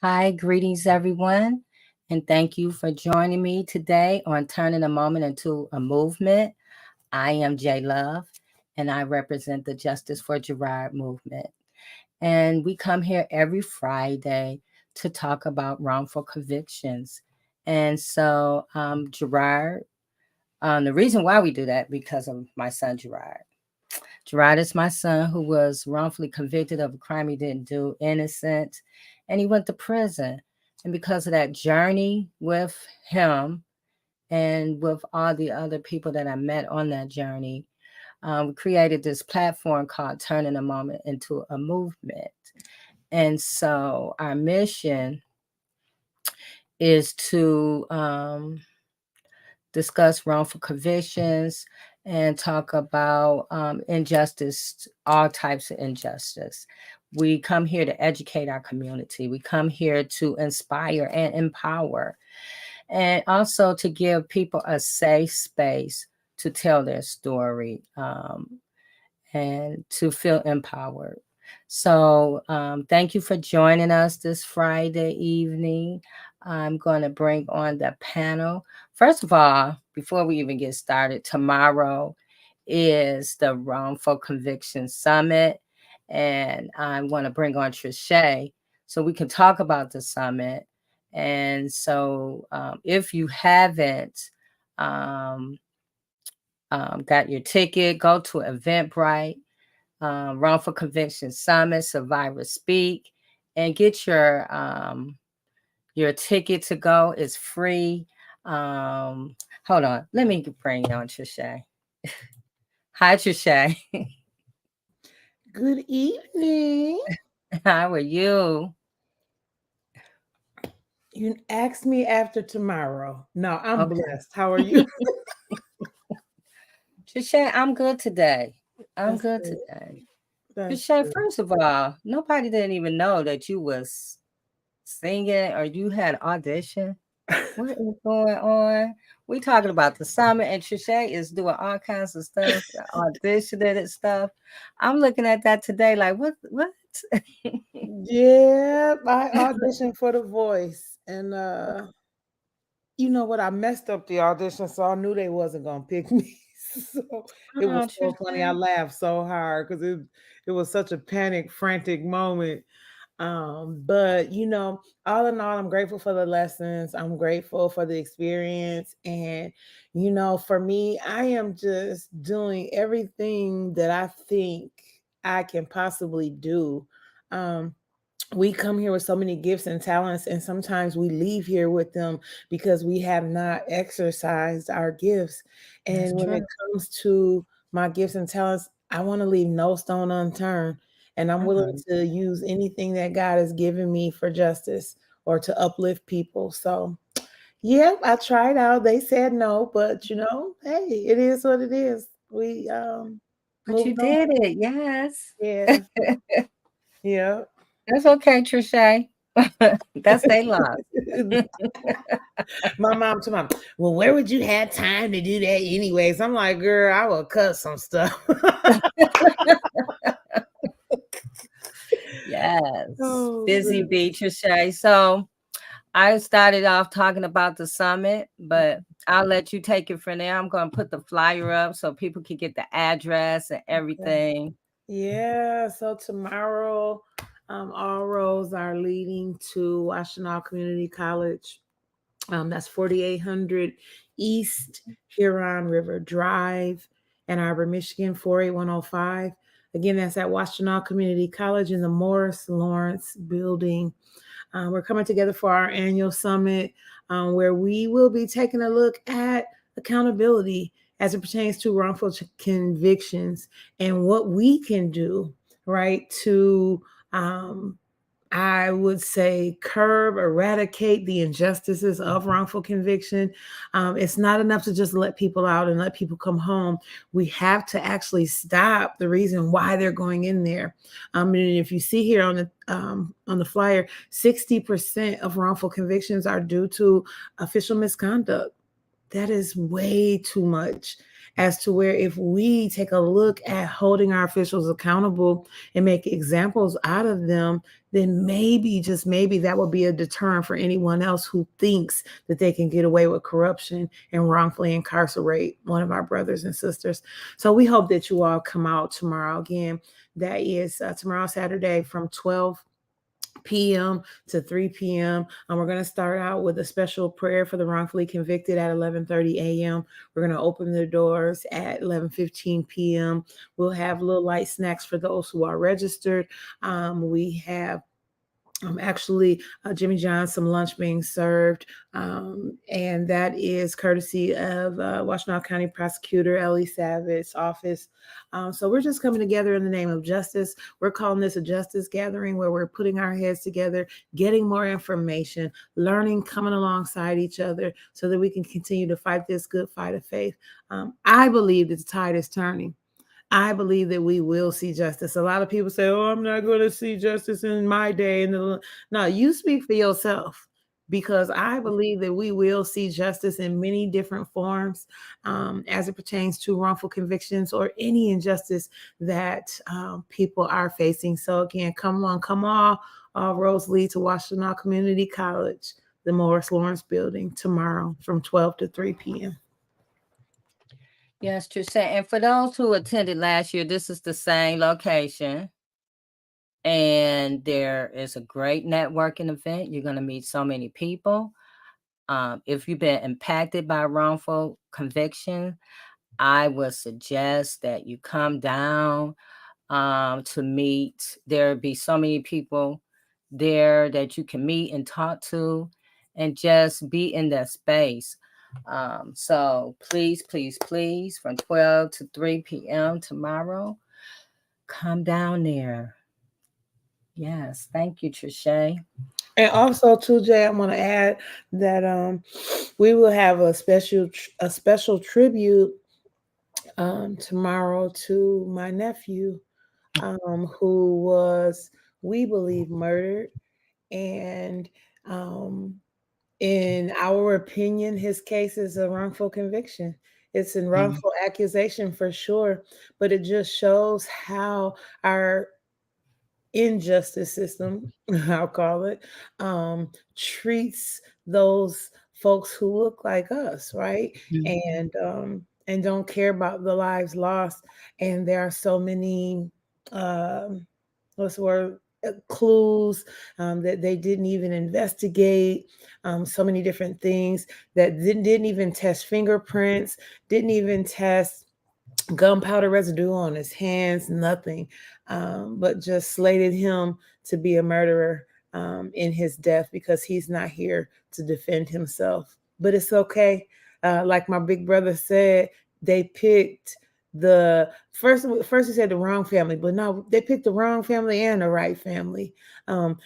Hi, greetings everyone, and thank you for joining me today on Turning a Moment into a Movement. I am J Love, and I represent the Justice for Gerard Movement. And we come here every Friday to talk about wrongful convictions. And so, Gerard, the reason why we do that because of my son Gerard. Gerard is my son who was wrongfully convicted of a crime he didn't do, innocent, and he went to prison. And because of that journey with him and with all the other people that I met on that journey, we created this platform called Turning a Moment into a Movement. And so our mission is to discuss wrongful convictions and talk about injustice, all types of injustice. We come here to educate our community. We come here to inspire and empower, and also to give people a safe space to tell their story and to feel empowered. So, thank you for joining us this Friday evening. I'm going to bring on the panel. First of all, before we even get started, tomorrow is the Wrongful Conviction Summit, and I want to bring on Trisha so we can talk about the summit. And so, if you haven't got your ticket, go to Eventbrite, Wrongful Conviction Summit, Survivor Speak, and get your ticket to go. It's free. Hold on, let me bring on Trisha. Hi, Trisha. Good evening. How are you? You asked me after tomorrow. No, I'm Okay. blessed. How are you? Trisha, I'm good today. I'm That's good good. today. That's Trisha, good. first of all, nobody didn't even know that you was singing or you had audition. What is going on? We talking about the summit, and Trisha is doing all kinds of stuff, auditioning and stuff. I'm looking at that today, like what? What? Yeah, I auditioned for The Voice, and you know what? I messed up the audition, so I knew they wasn't gonna pick me. So it Oh, was so funny. I Trisha. laughed so hard because it was such a panic, frantic moment. But all in all, I'm grateful for the lessons. I'm grateful for the experience. And, for me, I am just doing everything that I think I can possibly do. Um, we come here with so many gifts and talents, and sometimes we leave here with them because we have not exercised our gifts. That's And when it true. comes to my gifts and talents, I want to leave no stone unturned, and I'm willing Mhm. to use anything that God has given me for justice or to uplift people. So, yeah, I tried out. They said no, but hey, it is what it is. We But you moving on. did it, yes. Yeah, yeah. That's okay, Trisha. That's their loss. My mom to mom, well, where would you have time to do that anyways? I'm like, girl, I will cut some stuff. Yes. Oh, Busy goodness. bee, Trisha. So I started off talking about the summit, but I'll let you take it from there. I'm going to put the flyer up so people can get the address and Okay. everything. Yeah, so tomorrow, all roads are leading to Washtenaw Community College. That's 4800 East Huron River Drive, Ann Arbor, Michigan, 48105. Again, that's at Washtenaw Community College in the Morris Lawrence building. We're coming together for our annual summit where we will be taking a look at accountability as it pertains to wrongful convictions and what we can do, right, to um, I would say curb, eradicate the injustices of wrongful conviction. It's not enough to just let people out and let people come home. We have to actually stop the reason why they're going in there. And if you see here on the flyer, 60% of wrongful convictions are due to official misconduct. That is way too much. as to where if we take a look at holding our officials accountable and make examples out of them, then maybe, just maybe, that will be a deterrent for anyone else who thinks that they can get away with corruption and wrongfully incarcerate one of our brothers and sisters. So we hope that you all come out tomorrow. Again, that is tomorrow, Saturday, from 12 p.m. to 3 p.m. We're going to start out with a special prayer for the wrongfully convicted at 11:30 a.m. We're going to open the doors at 11:15 p.m. We'll have little light snacks for those who are registered. We have actually Jimmy John's, some lunch being served, and that is courtesy of Washtenaw County Prosecutor Ellie Savage's office. So we're just coming together in the name of justice. We're calling this a justice gathering where we're putting our heads together, getting more information, learning, coming alongside each other so that we can continue to fight this good fight of faith. I believe that the tide is turning. I believe that we will see justice. A lot of people say, "Oh, I'm not going to see justice in my day." And no, you speak for yourself, because I believe that we will see justice in many different forms as it pertains to wrongful convictions or any injustice that people are facing. So again, come on, come on. All roads lead to Washtenaw Community College, the Morris Lawrence Building, tomorrow from 12 to 3 p.m. Yes, Trisha. And for those who attended last year, this is the same location. And there is a great networking event. You're going to meet so many people. If you've been impacted by wrongful conviction, I would suggest that you come down to meet. There'll be so many people there that you can meet and talk to and just be in that space. So please, please, please, from 12 to 3 p.m. tomorrow, come down there. Yes, thank you, Trisha. And also, too, Jay, I want to add that we will have a special tribute tomorrow to my nephew, who was, we believe, murdered. And in our opinion, his case is a wrongful conviction. It's a Mm. wrongful accusation for sure, but it just shows how our injustice system, I'll call it, treats those folks who look like us, right? Mhm. And don't care about the lives lost. And there are so many, um, what's the word? Clues that they didn't even investigate. So many different things that didn't even test fingerprints, didn't even test gunpowder residue on his hands, nothing, but just slated him to be a murderer in his death because he's not here to defend himself. But it's okay. Like my big brother said, they picked the first he said the wrong family, but no, they picked the wrong family and the right family.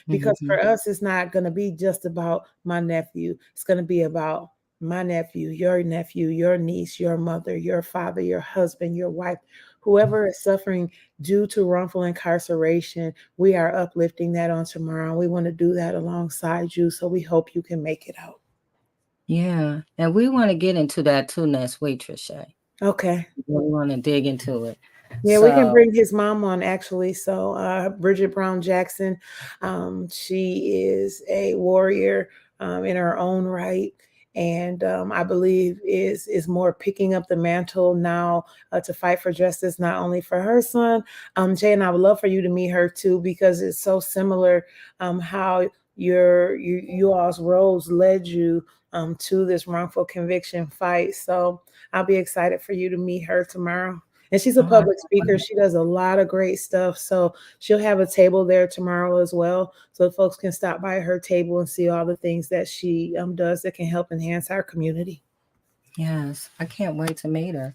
Because Mhm. for us, it's not going to be just about my nephew. It's going to be about my nephew, your niece, your mother, your father, your husband, your wife, whoever is suffering due to wrongful incarceration. We are uplifting that on tomorrow. We want to do that alongside you. So we hope you can make it out. Yeah, and we want to get into that too next week, Trisha. Okay. We want to dig into it. Yeah, we can So, bring his mom on actually. So Bridget Brown Jackson, she is a warrior in her own right, and I believe is more picking up the mantle now to fight for justice, not only for her son. Jay, and I would love for you to meet her too, because it's so similar how you all's roads led you to this wrongful conviction fight. So I'll be excited for you to meet her tomorrow. And she's a all right. public speaker. She does a lot of great stuff. So she'll have a table there tomorrow as well. So folks can stop by her table and see all the things that she does that can help enhance our community. Yes, I can't wait to meet her.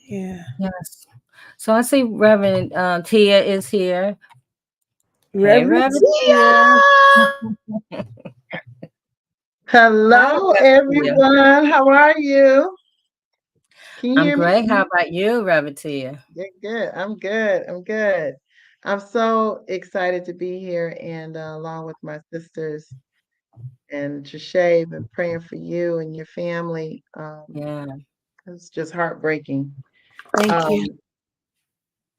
Yeah. Yes. So I see Reverend Tia is here. Hey, Reverend Reverend Tia. Tia! Hi, Hello, Reverend Tia. everyone. How are you? Can you I'm hear me? great. How about you, Reverend Tia? Good, good. I'm good. I'm good. I'm so excited to be here and along with my sisters and Trishay, been praying for you and your family. Yeah. It's just heartbreaking. Thank you.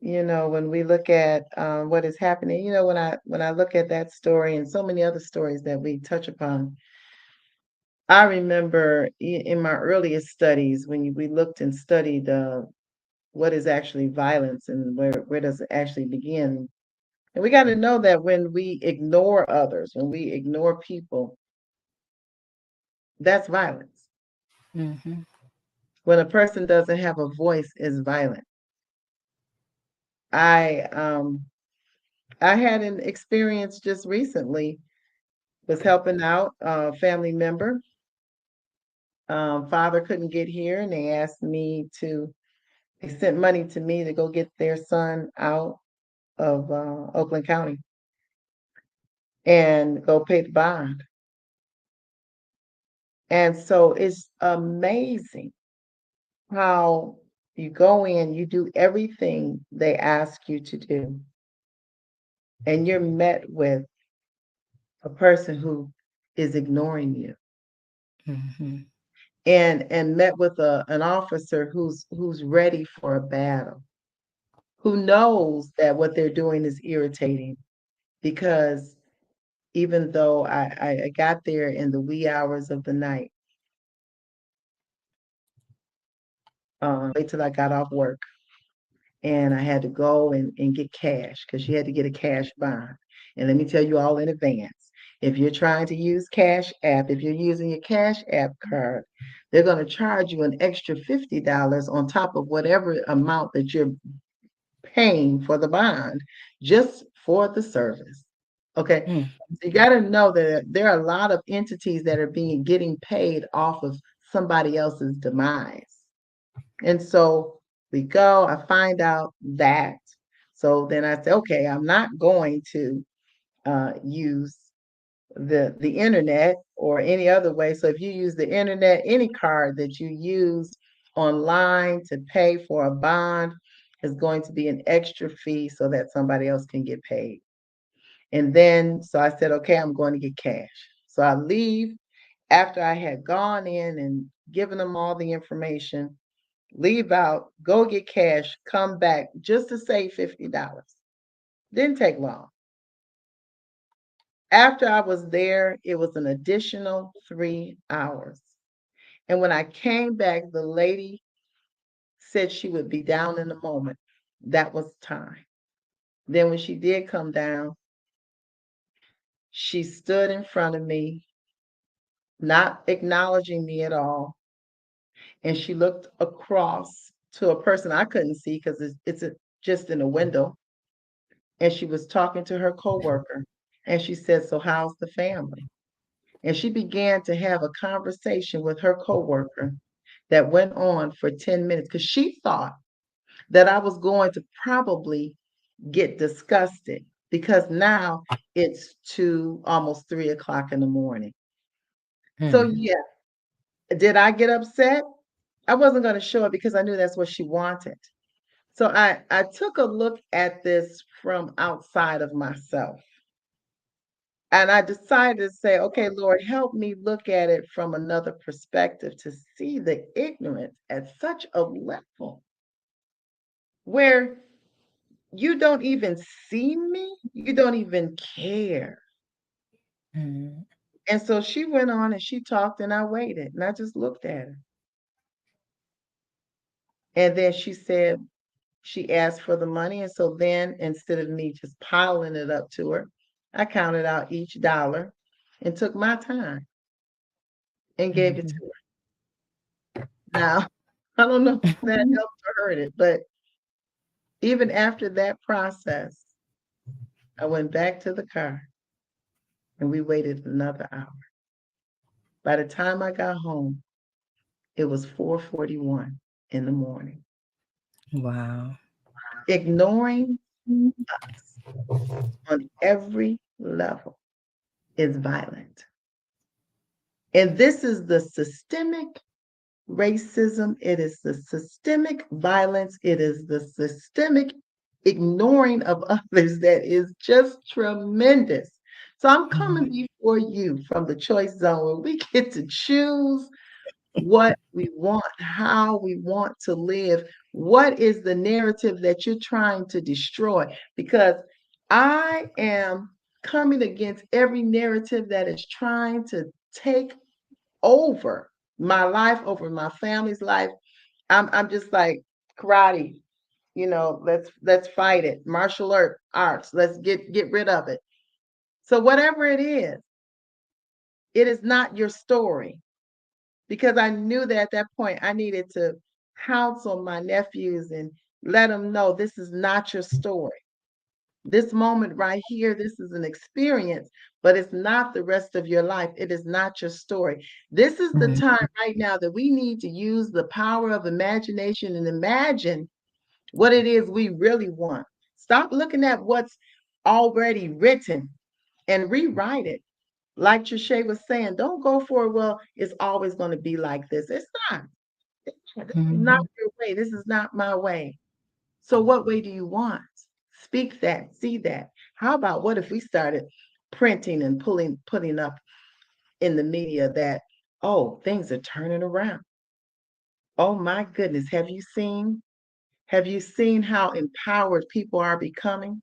Um, when we look at what is happening, when I look at that story and so many other stories that we touch upon, I remember in my earliest studies when we looked and studied what is actually violence and where does it actually begin. And we got to know that when we ignore others, when we ignore people, that's violence. Mm-hmm. When a person doesn't have a voice, is violent. I I had an experience just recently. Was helping out a family member. Father couldn't get here, and they asked me to. They sent money to me to go get their son out of Oakland County and go pay the bond. And so it's amazing how you go in, you do everything they ask you to do, and you're met with a person who is ignoring you, Mm-hmm. and met with an officer who's ready for a battle, who knows that what they're doing is irritating because even though I got there in the wee hours of the night, wait till I got off work and I had to go and get cash because you had to get a cash bond. And let me tell you all in advance, if you're trying to use Cash App, if you're using your Cash App card, they're going to charge you an extra $50 on top of whatever amount that you're paying for the bond just for the service. Okay. Mm-hmm. So you got to know that there are a lot of entities that are being getting paid off of somebody else's demise. And so we go, I find out that. So then I say, okay, I'm not going to use the internet or any other way. So if you use the internet, any card that you use online to pay for a bond is going to be an extra fee so that somebody else can get paid. And then so I said, okay, I'm going to get cash. So I leave after I had gone in and given them all the information, leave out, go get cash, come back just to save $50. Didn't take long. After I was there, it was an additional 3 hours. And when I came back, the lady said she would be down in a moment. That was time. Then when she did come down, she stood in front of me, not acknowledging me at all. And she looked across to a person I couldn't see because just in a window. And she was talking to her coworker. And she said, so how's the family? And she began to have a conversation with her coworker that went on for 10 minutes because she thought that I was going to probably get disgusted because now it's 2, almost 3 o'clock in the morning. So, Mm-hmm. yeah, did I get upset? I wasn't going to show it because I knew that's what she wanted. So I took a look at this from outside of myself. And I decided to say, okay, Lord, help me look at it from another perspective to see the ignorance at such a level where you don't even see me, you don't even care. Mm-hmm. And so she went on and she talked, and I waited and I just looked at her. And then she said, she asked for the money. And so then instead of me just piling it up to her, I counted out each dollar and took my time and gave it to Mm-hmm. her. Now, I don't know if that helped or hurt it, but even after that process, I went back to the car and we waited another hour. By the time I got home, it was 4:41 in the morning. Wow. Ignoring us on every level is violent. And this is the systemic racism, it is the systemic violence, it is the systemic ignoring of others that is just tremendous. So I'm Mm-hmm. coming before you from the choice zone where we get to choose what we want, how we want to live. What is the narrative that you're trying to destroy? Because I am coming against every narrative that is trying to take over my life, over my family's life. I'm just like karate, let's fight it. Martial arts, let's get rid of it. So whatever it is not your story. Because I knew that at that point I needed to counsel my nephews and let them know this is not your story. This moment right here, this is an experience, but it's not the rest of your life. It is not your story. This is the time right now that we need to use the power of imagination and imagine what it is we really want. Stop looking at what's already written and rewrite it. Like Trisha was saying, don't go for, well, it's always going to be like this. It's not. This is not your way. This is not my way. So what way do you want? Speak that, see that. How about what if we started printing and putting up in the media that, oh, things are turning around. Oh my goodness, have you seen? Have you seen how empowered people are becoming?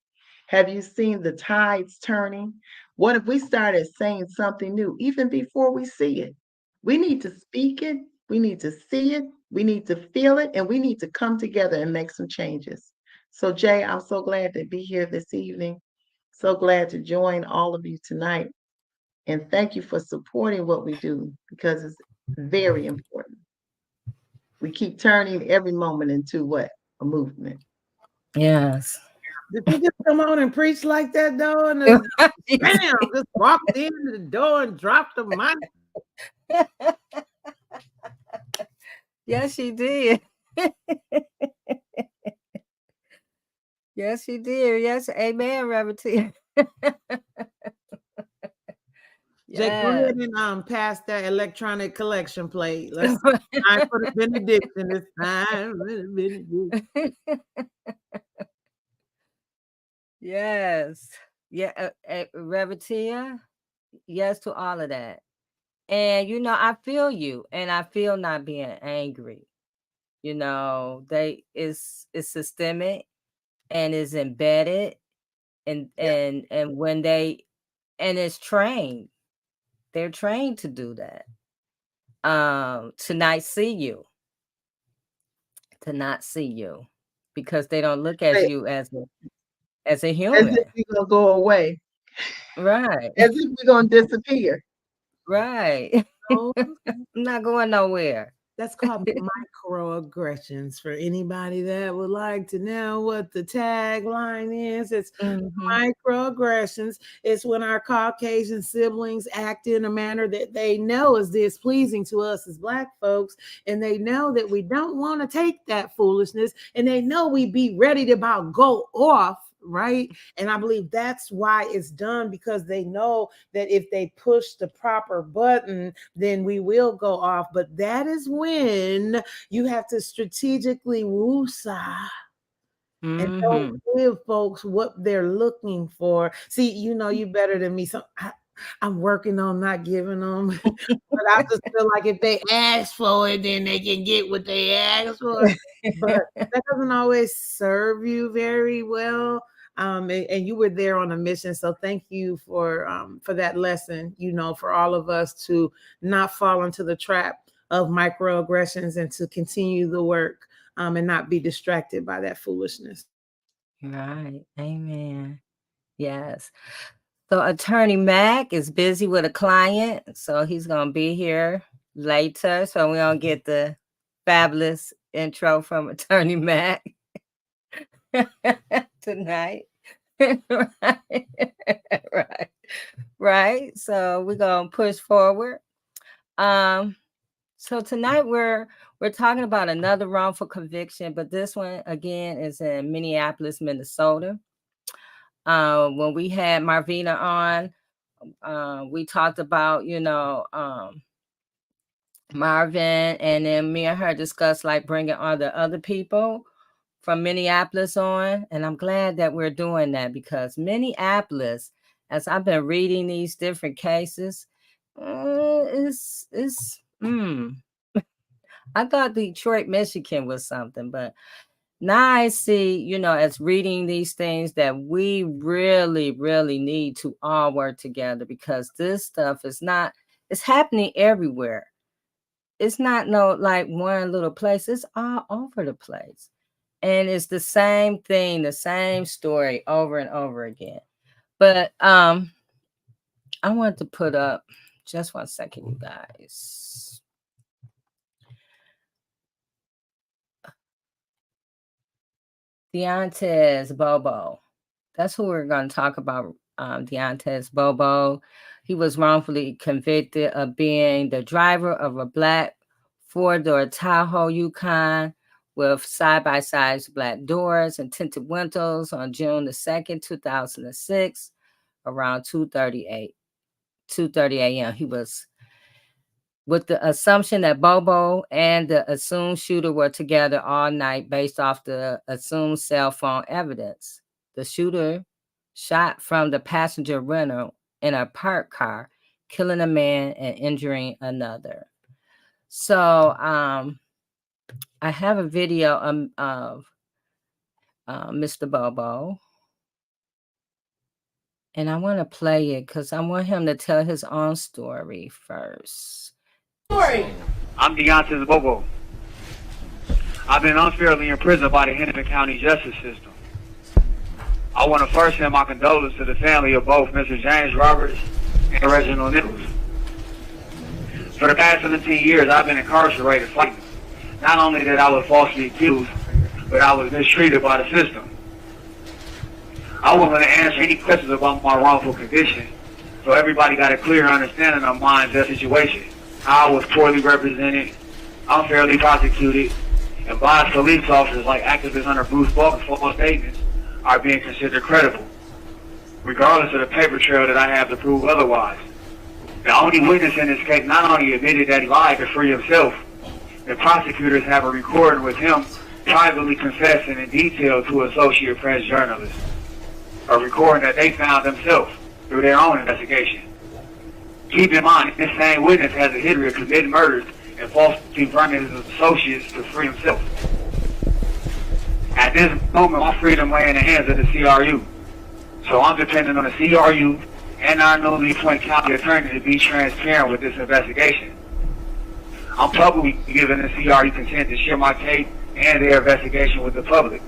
Have you seen the tides turning? What if we started saying something new even before we see it? We need to speak it, we need to see it, we need to feel it, and we need to come together and make some changes. So, Jay, I'm so glad to be here this evening. So glad to join all of you tonight. And thank you for supporting what we do because it's very important. We keep turning every moment into what? A movement. Yes. Did you just come on and preach like that though? And then, bam, just walked in the door and dropped the mic. Yes, she did. Yes, she did. Yes, amen, Reverend T. Jake, go ahead and pass that electronic collection plate. Let's time for the benediction. It's time for the benediction. Yes. Yeah, Reverend Tia, yes to all of that. And I feel you, and I feel not being angry. It's systemic and is embedded, and when it's trained. They're trained to do that. To not see you. To not see you. Because they don't look at you as a human. As if we're gonna go away. Right. As if we're gonna disappear. Right. I'm not going nowhere. That's called microaggressions for anybody that would like to know what the tagline is. It's microaggressions. It's when our Caucasian siblings act in a manner that they know is displeasing to us as Black folks, and they know that we don't want to take that foolishness, and they know we be ready to about go off. Right. And I believe that's why it's done, because they know that if they push the proper button, then we will go off. But that is when you have to strategically woosah and don't give folks what they're looking for. See, you better than me. So I'm working on not giving them, but I just feel like if they ask for it, then they can get what they ask for. But that doesn't always serve you very well. And you were there on a mission. So thank you for that lesson, for all of us to not fall into the trap of microaggressions and to continue the work and not be distracted by that foolishness. Right. Amen. Yes. So Attorney Mac is busy with a client, so he's going to be here later. So we don't get the fabulous intro from Attorney Mac tonight. Right. So we're going to push forward. So tonight we're talking about another wrongful conviction, but this one again is in Minneapolis, Minnesota. When we had Marvina on, we talked about Marvin, and then me and her discussed like bringing other people from Minneapolis on, and I'm glad that we're doing that, because Minneapolis, as I've been reading these different cases, I thought Detroit, Michigan was something, but now I see, you know, as reading these things that we really, really need to all work together, because this stuff is not, it's happening everywhere. It's not no like one little place, it's all over the place. And it's the same thing, the same story over and over again. But I want to put up just 1 second, you guys. Deaunteze Bobo. That's who we're going to talk about. Deaunteze Bobo. He was wrongfully convicted of being the driver of a black four-door Tahoe Yukon with side-by-side black doors and tinted windows on June the 2nd, 2006, around 2:30 a.m. He was with the assumption that Bobo and the assumed shooter were together all night based off the assumed cell phone evidence. The shooter shot from the passenger rental in a parked car, killing a man and injuring another. So I have a video of Mr. Bobo, and I want to play it because I want him to tell his own story first. I'm Deaunteze Bobo. I've been unfairly imprisoned by the Hennepin County justice system. I want to first send my condolences to the family of both Mr. James Roberts and Reginald Nichols. For the past 17 years, I've been incarcerated fighting. Not only that I was falsely accused, but I was mistreated by the system. I wasn't going to answer any questions about my wrongful conviction, so everybody got a clear understanding of my and situation. How I was poorly represented, unfairly prosecuted, and biased police officers like activists under Bruce Balkan's false statements are being considered credible, regardless of the paper trail that I have to prove otherwise. The only witness in this case not only admitted that he lied to free himself, the prosecutors have a recording with him privately confessing in detail to Associated Press journalists, a recording that they found themselves through their own investigation. Keep in mind, this same witness has a history of committing murders and falsely confronting his associates to free himself. At this moment, my freedom lay in the hands of the CRU. So I'm depending on the CRU and our newly appointed county attorney to be transparent with this investigation. I'm publicly giving the CRU consent to share my case and their investigation with the public.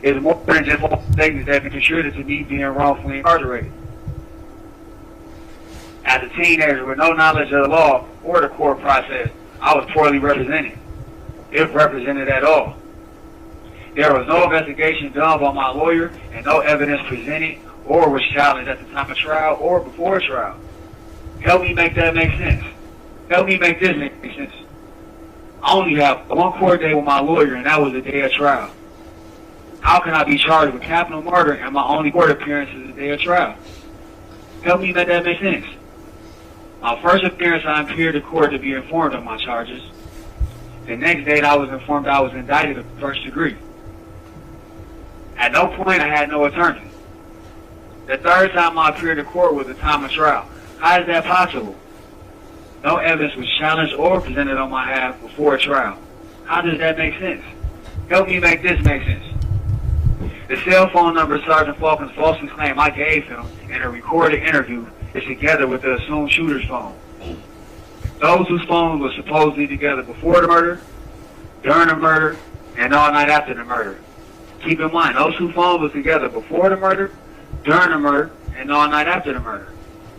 It's more than just false statements that have been contributed to me being wrongfully incarcerated. As a teenager with no knowledge of the law or the court process, I was poorly represented, if represented at all. There was no investigation done by my lawyer and no evidence presented or was challenged at the time of trial or before trial. Help me make that make sense. Help me make this make sense. I only have one court day with my lawyer, and that was the day of trial. How can I be charged with capital murder and my only court appearance is the day of trial? Help me make that make sense. My first appearance, I appeared to court to be informed of my charges. The next date, I was informed I was indicted of first degree. At no point, I had no attorney. The third time I appeared to court was the time of trial. How is that possible? No evidence was challenged or presented on my behalf before trial. How does that make sense? Help me make this make sense. The cell phone number Sergeant Falcons falsely claimed I gave him in a recorded interview is together with the assumed shooter's phone. Those whose phones were supposedly together before the murder, during the murder, and all night after the murder. Keep in mind, those whose phones were together before the murder, during the murder, and all night after the murder.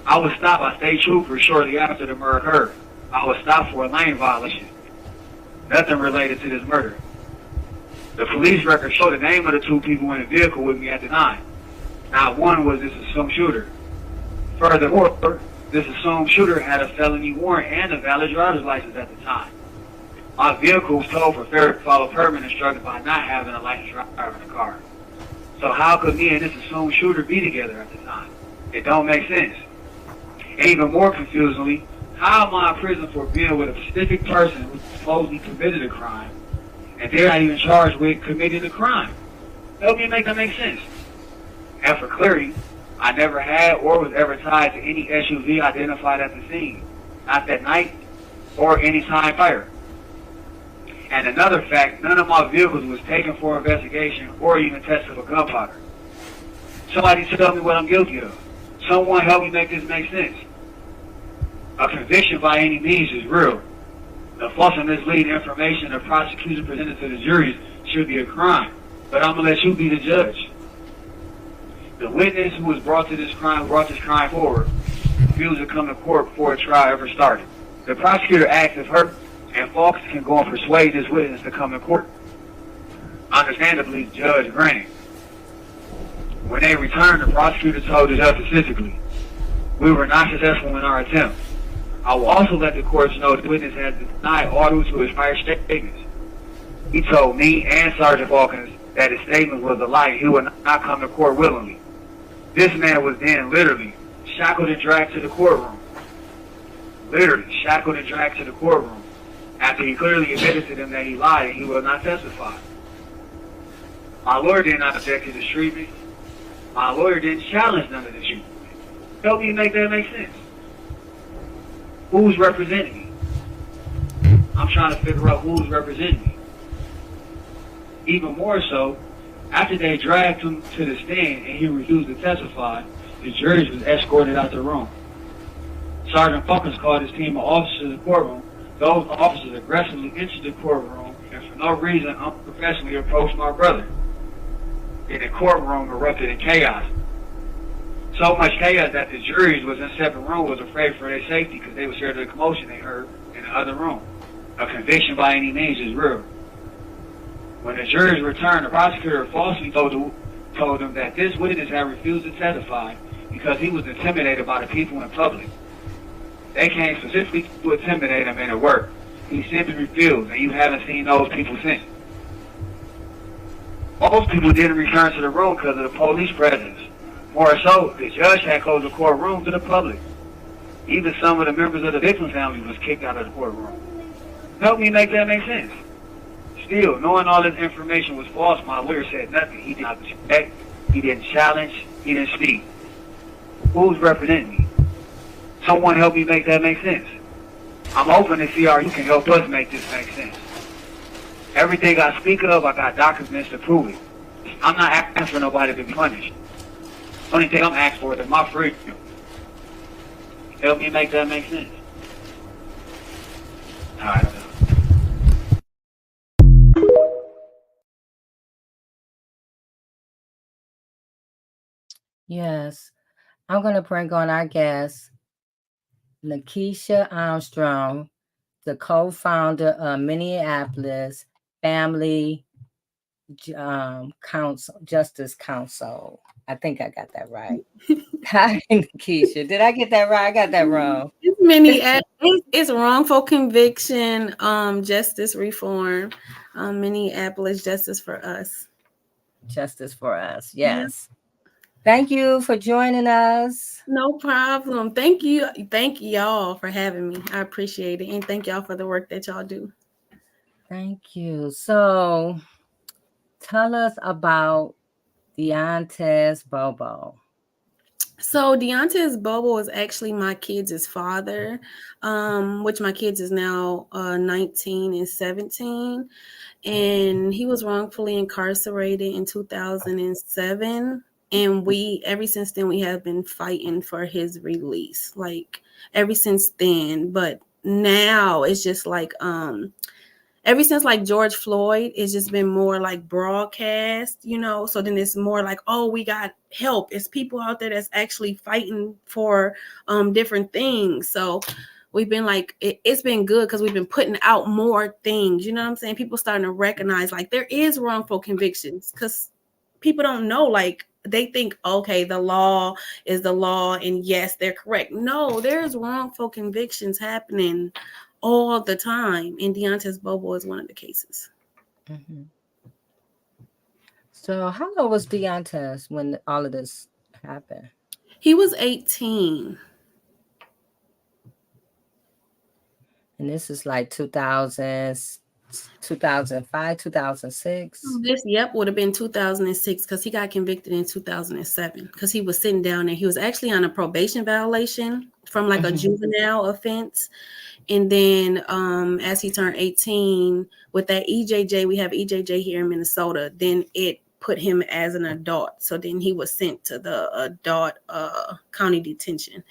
I was stopped by state troopers shortly after the murder occurred. I was stopped for a lane violation. Nothing related to this murder. The police records show the name of the two people in the vehicle with me at the time. Not one was this assumed shooter. Furthermore, this assumed shooter had a felony warrant and a valid driver's license at the time. My vehicle was towed for failure to follow permit instructed by not having a licensed driver in the car. So how could me and this assumed shooter be together at the time? It don't make sense. And even more confusingly, how am I in prison for being with a specific person who supposedly committed a crime, and they're not even charged with committing the crime? Help me make that make sense. And for clarity, I never had or was ever tied to any SUV identified at the scene, not that night or any time prior. And another fact, none of my vehicles was taken for investigation or even tested for gunpowder. Somebody tell me what I'm guilty of. Someone help me make this make sense. A conviction by any means is real. The false and misleading information the prosecution presented to the juries should be a crime. But I'm going to let you be the judge. The witness who was brought this crime forward, refused to come to court before a trial ever started. The prosecutor asked if her and Fox can go and persuade this witness to come to court. Understandably, the judge granted. When they returned, the prosecutor told the judge specifically, we were not successful in our attempt. I will also let the courts know the witness has denied all due to his prior statements. He told me and Sergeant Falkins that his statement was a lie and he would not come to court willingly. This man was then literally shackled and dragged to the courtroom. Literally shackled and dragged to the courtroom after he clearly admitted to them that he lied and he will not testify. My lawyer did not object to the treatment. My lawyer didn't challenge none of the treatment. Help me make that make sense. Who's representing me? I'm trying to figure out who's representing me. Even more so, after they dragged him to the stand and he refused to testify, the jury was escorted out the room. Sergeant Falkins called his team of officers to the courtroom. Those officers aggressively entered the courtroom and for no reason unprofessionally approached my brother. And the courtroom erupted in chaos. So much chaos that the juries was in a separate room was afraid for their safety because they were scared of the commotion they heard in the other room. A conviction by any means is real. When the juries returned, the prosecutor falsely told them that this witness had refused to testify because he was intimidated by the people in public. They came specifically to intimidate him and it worked. He simply refused, and you haven't seen those people since. Most people didn't return to the room because of the police presence. More so, the judge had closed the courtroom to the public. Even some of the members of the victim's family was kicked out of the courtroom. Help me make that make sense. Still, knowing all this information was false, my lawyer said nothing. He did not object, he didn't challenge, he didn't speak. Who's representing me? Someone help me make that make sense. I'm hoping to see how you can help us make this make sense. Everything I speak of, I got documents to prove it. I'm not asking for nobody to be punished. Only thing I'm asking for is my freedom. Help me make that make sense. Alright. Yes. I'm going to bring on our guest, Nakisha Armstrong, the co-founder of Minneapolis Family Justice Council. I think I got that right. Hi, Nakisha. Did I get that right? I got that wrong. It's wrongful conviction, justice reform, Minneapolis Justice for Us. Justice for Us. Yes. Thank you for joining us. No problem. Thank you. Thank y'all for having me. I appreciate it. And thank y'all for the work that y'all do. Thank you. So tell us about Deaunteze Bobo. So Deaunteze Bobo is actually my kids' father, which my kids is now 19 and 17. And he was wrongfully incarcerated in 2007. And ever since then, we have been fighting for his release, like ever since then. But now it's just like, ever since like George Floyd, it's just been more like broadcast, so then it's more like, oh, we got help. It's people out there that's actually fighting for different things. So we've been like, it's been good because we've been putting out more things. You know what I'm saying? People starting to recognize like there is wrongful convictions because people don't know, like they think, okay, the law is the law and yes, they're correct. No, there's wrongful convictions happening all the time, and Deaunteze Bobo is one of the cases. Mm-hmm. So how old was Deaunteze when all of this happened? He was 18. And this is like 2010 2005, 2006. This, would have been 2006 because he got convicted in 2007 because he was sitting down there. He was actually on a probation violation from like a juvenile offense. And then as he turned 18 with that EJJ, we have EJJ here in Minnesota, then it put him as an adult. So then he was sent to the adult county detention.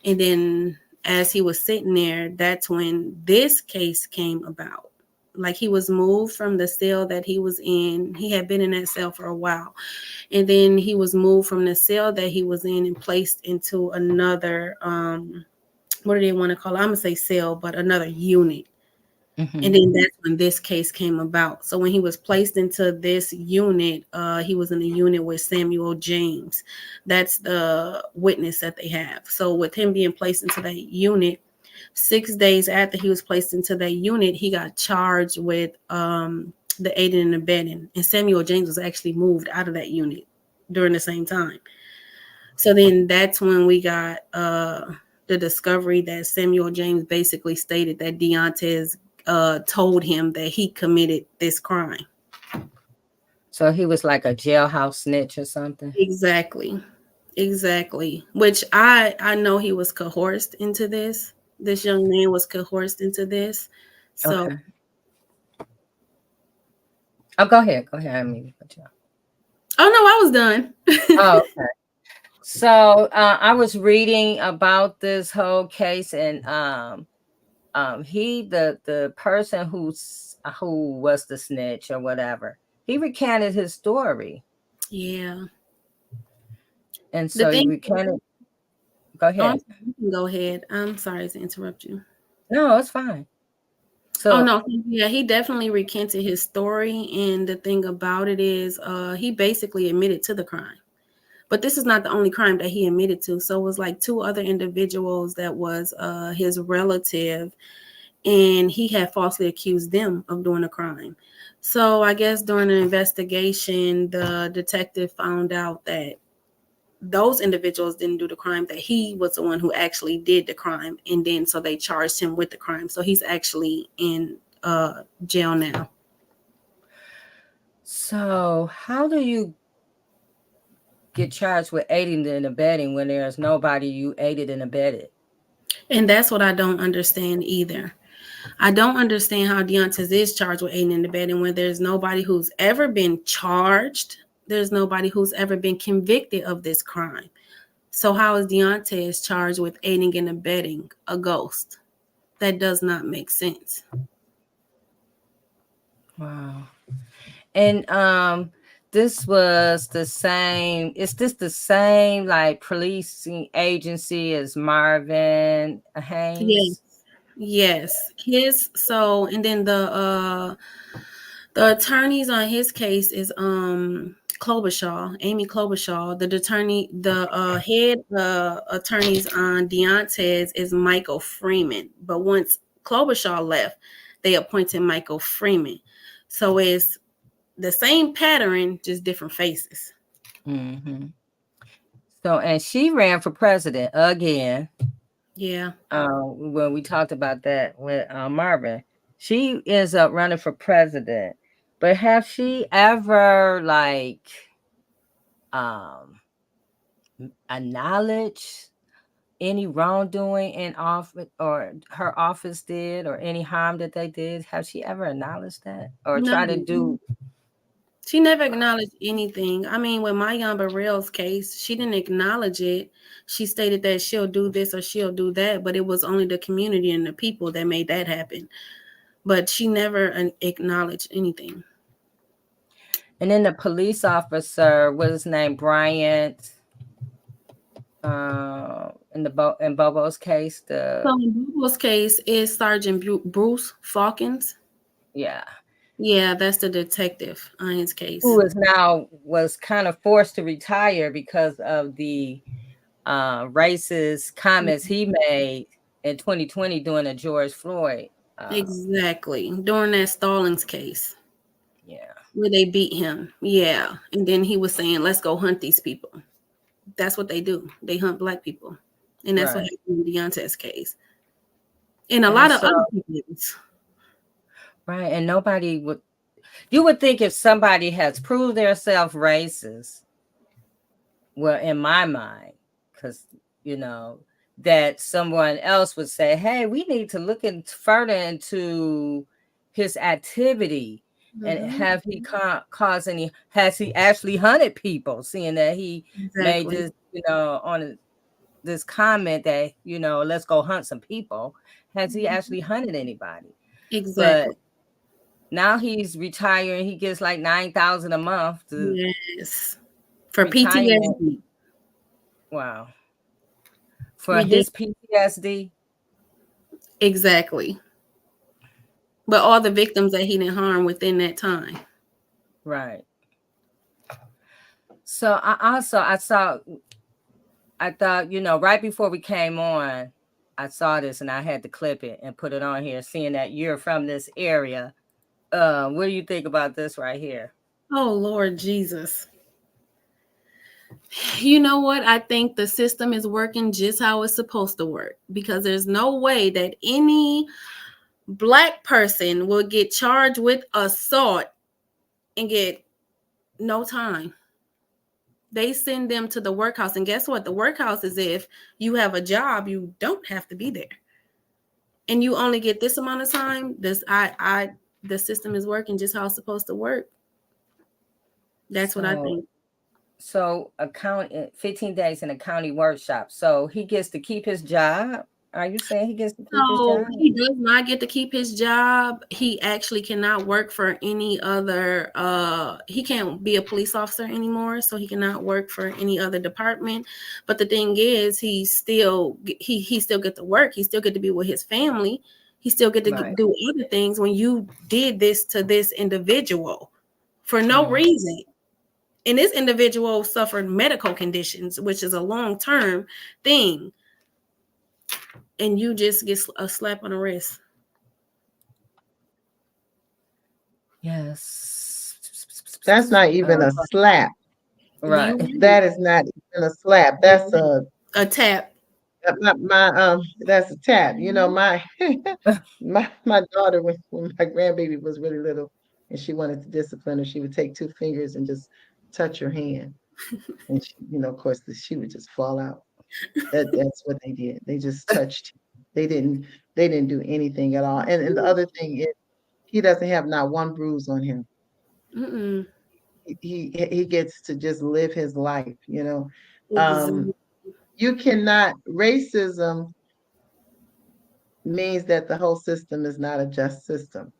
And then as he was sitting there, that's when this case came about. Like he was moved from the cell that he was in. He had been in that cell for a while. And then he was moved from the cell that he was in and placed into another, what do they want to call it? I'm going to say cell, but another unit. And then that's when this case came about. So when he was placed into this unit, he was in a unit with Samuel James. That's the witness that they have. So with him being placed into that unit, 6 days after he was placed into that unit, he got charged with the aiding and abetting. And Samuel James was actually moved out of that unit during the same time. So then that's when we got the discovery that Samuel James basically stated that Deaunteze told him that he committed this crime. So he was like a jailhouse snitch or something. Exactly. Which I know he was coerced into this. This young man was coerced into this. So okay. Oh, go ahead. I mean, oh no, I was done. Oh, okay. So I was reading about this whole case, and he the person who was the snitch or whatever, he recanted his story. Yeah. And so he recanted. Go ahead. Go ahead. I'm sorry to interrupt you. No, it's fine. So no, yeah, he definitely recanted his story, and the thing about it is he basically admitted to the crime. But this is not the only crime that he admitted to. So it was like 2 other individuals that was his relative, and he had falsely accused them of doing a crime. So I guess during an investigation, the detective found out that those individuals didn't do the crime, that he was the one who actually did the crime. And then so they charged him with the crime. So he's actually in jail now. So how do you get charged with aiding and abetting when there's nobody you aided and abetted? And that's what I don't understand either. I don't understand how Deaunteze is charged with aiding and abetting when there's nobody who's ever been charged. There's nobody who's ever been convicted of this crime. So how is Deaunteze charged with aiding and abetting a ghost? That does not make sense. Wow. And this was the same. Is this the same like policing agency as Marvin Haynes? Yes. So and then the attorneys on his case is Klobuchar, Amy Klobuchar. The head attorneys on Deaunteze is Michael Freeman. But once Klobuchar left, they appointed Michael Freeman. So it's the same pattern, just different faces. So, and she ran for president again. Yeah. When we talked about that with Marvin, she ends up running for president. But have she ever acknowledged any wrongdoing in office, or her office did, or any harm that they did? Have she ever acknowledged that, or try to do? She never acknowledged anything. I mean, with Mayan Burrell's case, she didn't acknowledge it. She stated that she'll do this or she'll do that, but it was only the community and the people that made that happen. But she never acknowledged anything. And then the police officer, what is his name, Bryant, in Bobo's case, so in Bobo's case is Sergeant Bruce Falkins. Yeah, that's the detective on his case, who was kind of forced to retire because of the racist comments he made in 2020 during the George Floyd. Exactly, during that Stallings case. Yeah, where they beat him. Yeah, and then he was saying, "Let's go hunt these people." That's what they do. They hunt Black people, and that's what happened in Deaunteze's case, and a lot of other people's. Right. And nobody would, you would think if somebody has proved themselves racist, well, in my mind, because, you know, that someone else would say, hey, we need to look further into his activity. And have he caused any, has he actually hunted people, seeing that he made this, you know, on this comment that, you know, let's go hunt some people. Has he actually hunted anybody? Exactly. But now he's retiring. He gets like $9,000 a month. Yes. For retirement. PTSD. Wow. For his PTSD. Exactly. But all the victims that he didn't harm within that time. Right. So I thought, you know, right before we came on, I saw this and I had to clip it and put it on here, seeing that you're from this area. What do you think about this right here? Oh, Lord Jesus. You know what? I think the system is working just how it's supposed to work, because there's no way that any Black person will get charged with assault and get no time. They send them to the workhouse. And guess what? The workhouse is if you have a job, you don't have to be there. And you only get this amount of time. The system is working just how it's supposed to work. That's what I think. So 15 days in a county workshop. So he gets to keep his job. Are you saying he gets to keep his job? He does not get to keep his job. He actually cannot work for any other, he can't be a police officer anymore, so he cannot work for any other department. But the thing is, he still get to work. He still get to be with his family. He still get to do other things. When you did this to this individual for no reason, and this individual suffered medical conditions, which is a long-term thing, and you just get a slap on the wrist. Yes. That's not even a slap. Right. That is not even a slap. That's a tap. That's a tap. You know, my daughter, when my grandbaby was really little and she wanted to discipline her, she would take 2 fingers and just touch her hand. And she, you know, of course, she would just fall out. That's what they did. They just touched. They didn't do anything at all. And the other thing is, he doesn't have not one bruise on him. Mm-mm. He gets to just live his life, you know. You cannot, racism means that the whole system is not a just system.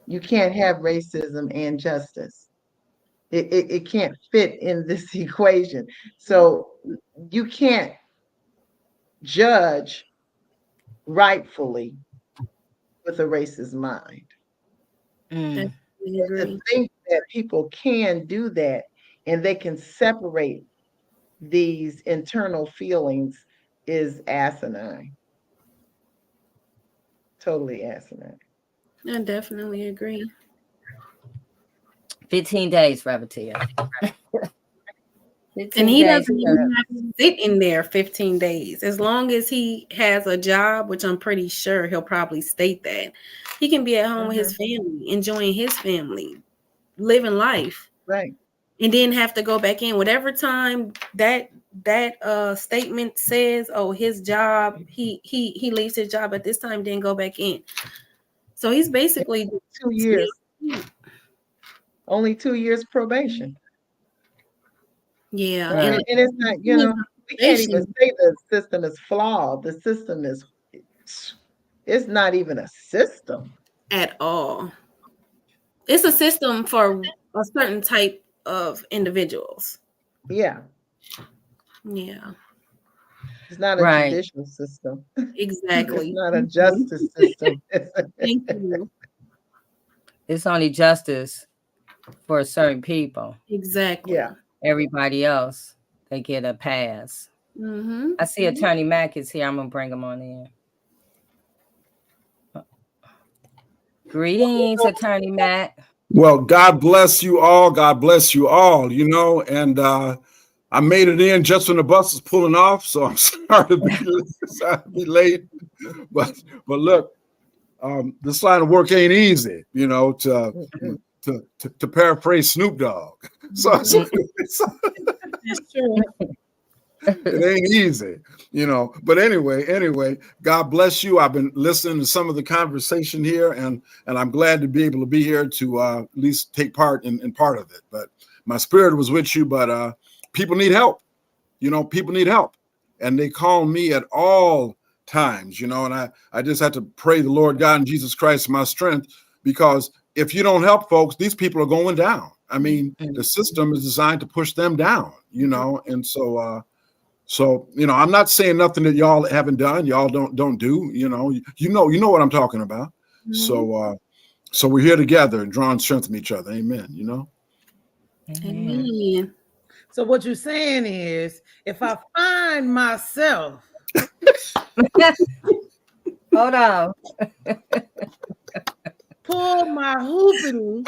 You can't have racism and justice. It can't fit in this equation. So you can't judge rightfully with a racist mind. To think that people can do that and they can separate these internal feelings is asinine. Totally asinine. I definitely agree. 15 days, Rabatia. And he doesn't even have to sit in there 15 days. As long as he has a job, which I'm pretty sure he'll probably state that, he can be at home with his family, enjoying his family, living life. Right. And then have to go back in whatever time that statement says, oh, his job, he leaves his job at this time, then go back in. So he's basically 2 years. Only 2 years probation. Yeah. And it's not, you know, we can't even say the system is flawed. The system is, it's not even a system. At all. It's a system for a certain type of individuals. Yeah. Yeah. It's not a judicial system. Exactly. It's not a justice system. Thank you. It's only justice for certain people. Exactly. Yeah. Everybody else, they get a pass. I see Attorney Mack is here. I'm going to bring him on in. Greetings, Attorney Mack. Well, God bless you all. God bless you all, you know, and I made it in just when the bus was pulling off, so I'm sorry to be late. But look, this line of work ain't easy, you know, to paraphrase Snoop Dogg. So That's true. it ain't easy, you know. But anyway, God bless you. I've been listening to some of the conversation here, and I'm glad to be able to be here to at least take part in part of it. But my spirit was with you, but people need help. You know, people need help. And they call me at all times, you know, and I just had to pray the Lord God and Jesus Christ my strength, because if you don't help folks, these people are going down. I mean, the system is designed to push them down, you know, and so you know, I'm not saying nothing that y'all haven't done, y'all don't do, you know what I'm talking about. So we're here together and drawing strength from each other. Amen. You know. Amen. So what you're saying is, if I find myself, Hold on. pull my hoopity,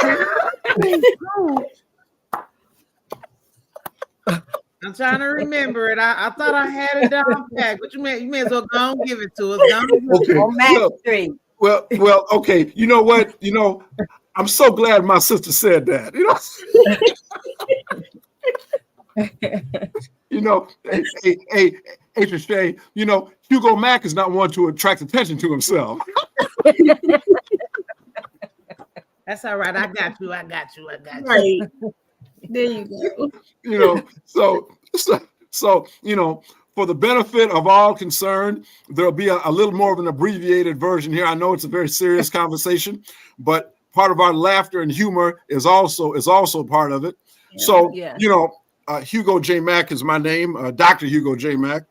I'm trying to remember it. I thought I had it down pat, but you may as well go and give it to us. Okay. On Main Street. Well, okay. You know what? You know, I'm so glad my sister said that. You know, you know, hey, Trichet, you know, Hugo Mack is not one to attract attention to himself. That's all right. I got you. Right. There you go. You know, so you know, for the benefit of all concerned, there'll be a little more of an abbreviated version here. I know it's a very serious conversation, but part of our laughter and humor is also part of it. Yeah. So, Yeah. you know, Hugo J. Mack is my name, Dr. Hugo J. Mack,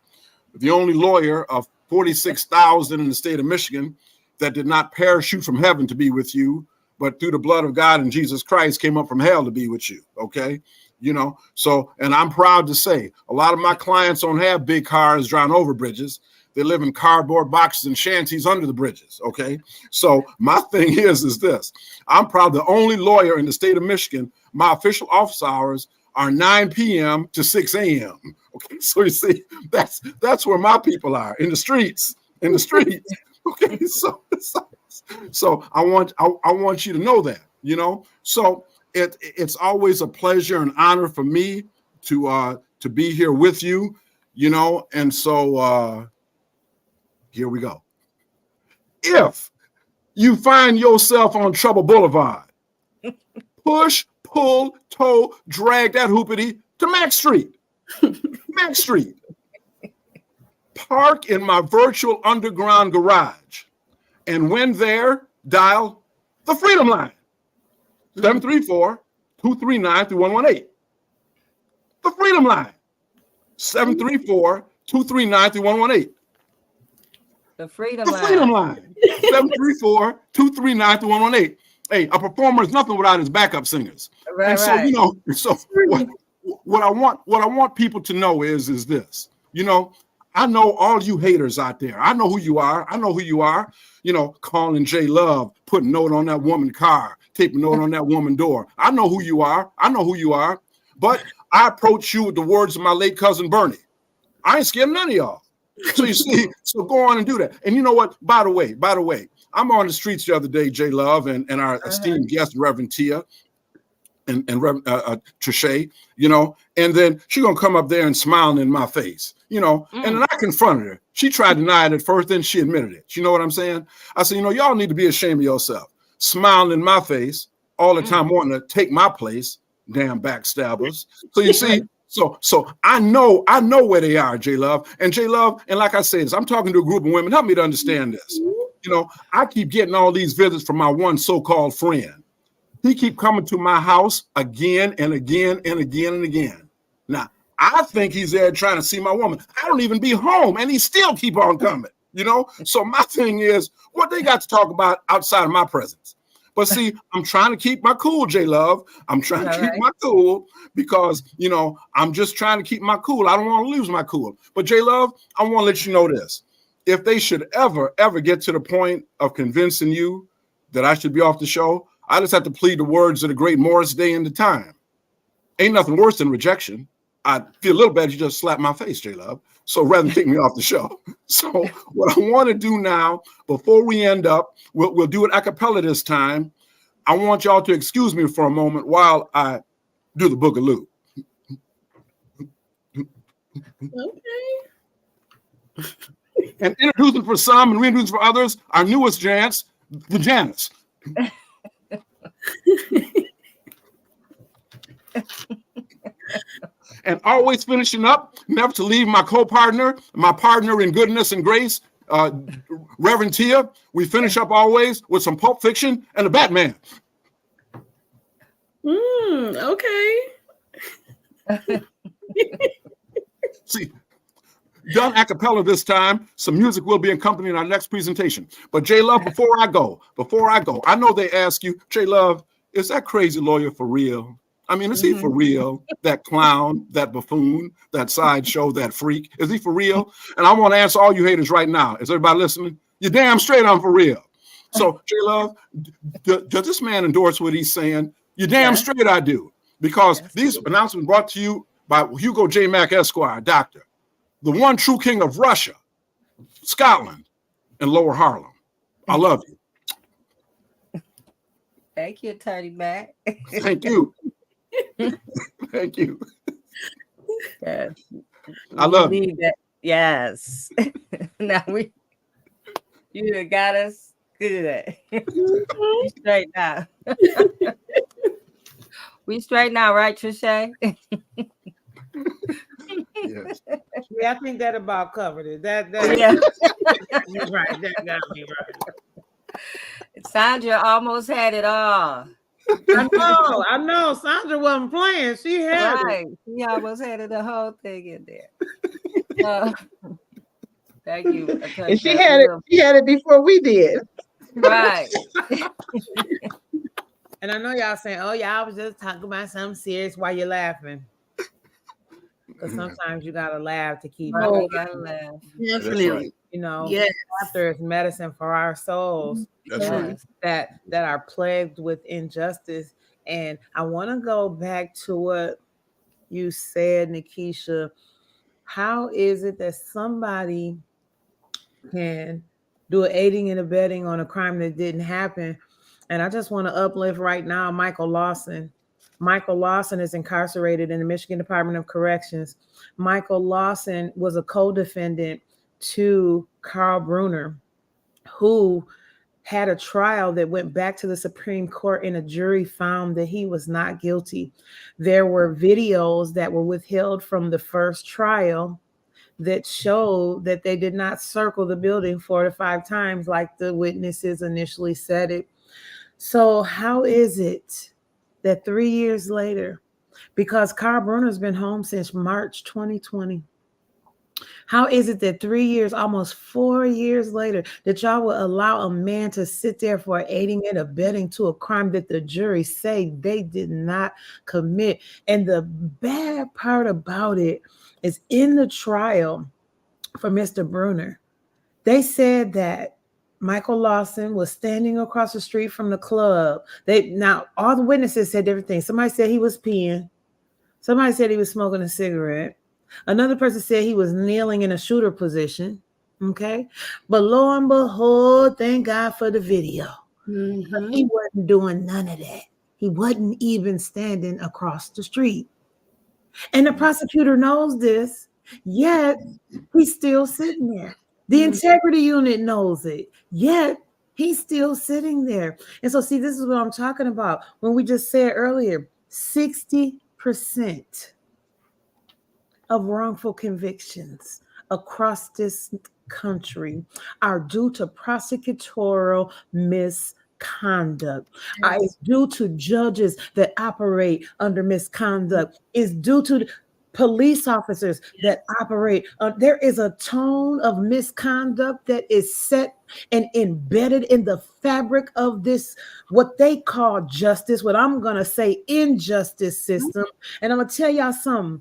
the only lawyer of 46,000 in the state of Michigan that did not parachute from heaven to be with you, but through the blood of God and Jesus Christ came up from hell to be with you. Okay. You know, so, and I'm proud to say a lot of my clients don't have big cars driving over bridges. They live in cardboard boxes and shanties under the bridges. Okay. So my thing is this, I'm proud the only lawyer in the state of Michigan. My official office hours are 9 p.m. to 6 a.m. Okay. So you see, that's where my people are, in the streets. Okay. So I want you to know that, you know, so it's always a pleasure and honor for me to be here with you, you know, and so here we go. If you find yourself on Trouble Boulevard, push, pull, tow, drag that hoopity to Mack Street. Mack Street. Park in my virtual underground garage. And when there, dial the Freedom Line, 734-239-3118. The Freedom Line, 734-239-3118. The Freedom The Line. Freedom Line, 734-239-3118. Hey, a performer is nothing without his backup singers. Right, and so, right. you know, so what I want people to know is this, you know, I know all you haters out there. I know who you are. You know, calling J Love, putting a note on that woman's car, taping a note on that woman's door. I know who you are. But I approach you with the words of my late cousin Bernie. I ain't scared of none of y'all. So you see, so go on and do that. And you know what? By the way, I'm on the streets the other day, J Love, and our esteemed guest, Reverend Tia, and Reverend Trichet, you know, and then she gonna come up there and smiling in my face, you know, and then I confronted her. She tried to deny it at first, then she admitted it. You know what I'm saying? I said, you know, y'all need to be ashamed of yourself. Smiling in my face all the time, wanting to take my place, damn backstabbers. So you see, so I know where they are, J Love, and like I said, I'm talking to a group of women. Help me to understand this. You know, I keep getting all these visits from my one so-called friend. He keep coming to my house again and again and again and again. Now, I think he's there trying to see my woman. I don't even be home, and he still keep on coming, you know? So my thing is, what they got to talk about outside of my presence? But see, I'm trying to keep my cool, J Love. I'm trying to keep my cool because, you know, I'm just trying to keep my cool. I don't want to lose my cool. But J Love, I want to let you know this. If they should ever get to the point of convincing you that I should be off the show, I just have to plead the words of the great Morris Day in the Time. Ain't nothing worse than rejection. I feel a little bad you just slapped my face, J Love. So rather than take me off the show. So what I want to do now, before we end up, we'll do it a cappella this time. I want y'all to excuse me for a moment while I do the boogaloo. Okay. And introducing for some and reintroducing for others, our newest Janice, the Janice. And always finishing up, never to leave my co-partner, my partner in goodness and grace, Reverend Tia. We finish up always with some Pulp Fiction and the Batman. Okay. See, done a cappella this time. Some music will be accompanying our next presentation. But J Love, before I go, I know they ask you, J Love, is that crazy lawyer for real? I mean, is he for real? That clown, that buffoon, that sideshow, that freak, is he for real? And I want to answer all you haters right now. Is everybody listening? You're damn straight I'm for real. So, J Love, does this man endorse what he's saying? You're damn straight I do. Because these announcements brought to you by Hugo J. Mack Esquire, doctor, the one true king of Russia, Scotland, and Lower Harlem. I love you. Thank you, Attorney Mack. Thank you. Thank you. Yes. I love you. That. Yes. Now you done got us good. We straight now. We straight now, right, Trisha? Yes. Yeah, I think that about covered it. That Yeah. You're right. That got me right. Sandra almost had it all. I know. Sandra wasn't playing. She had it. She almost had it, the whole thing in there. Thank you. And she had it before we did. Right. And I know y'all saying, "Oh, y'all was just talking about something serious while you're laughing." Because sometimes you gotta laugh to keep Right, going. gotta laugh. Definitely. Right. You know, Yes. laughter is medicine for our souls. That's right. Yes. that are plagued with injustice. And I want to go back to what you said, Nakisha. How is it that somebody can do an aiding and abetting on a crime that didn't happen? And I just want to uplift right now Michael Lawson. Michael Lawson is incarcerated in the Michigan Department of Corrections. Michael Lawson was a co-defendant to Carl Bruner, who had a trial that went back to the Supreme Court, and a jury found that he was not guilty. There were videos that were withheld from the first trial that showed that they did not circle the building 4 to 5 times like the witnesses initially said it. So how is it that 3 years later, because Carl Bruner's been home since March 2020, how is it that 3 years, almost 4 years later, that y'all will allow a man to sit there for aiding and abetting to a crime that the jury say they did not commit? And the bad part about it is, in the trial for Mr. Bruner, they said that Michael Lawson was standing across the street from the club. Now all the witnesses said different things. Somebody said he was peeing. Somebody said he was smoking a cigarette. Another person said he was kneeling in a shooter position. Okay. But lo and behold, thank God for the video. Mm-hmm. He wasn't doing none of that. He wasn't even standing across the street. And the prosecutor knows this, yet he's still sitting there. The integrity unit knows it, yet he's still sitting there. And so, see, this is what I'm talking about. When we just said earlier, 60% of wrongful convictions across this country are due to prosecutorial misconduct. It's due to judges that operate under misconduct. It's due to police officers that operate. There is a tone of misconduct that is set and embedded in the fabric of this, what they call justice, what I'm going to say injustice system. And I'm going to tell y'all something.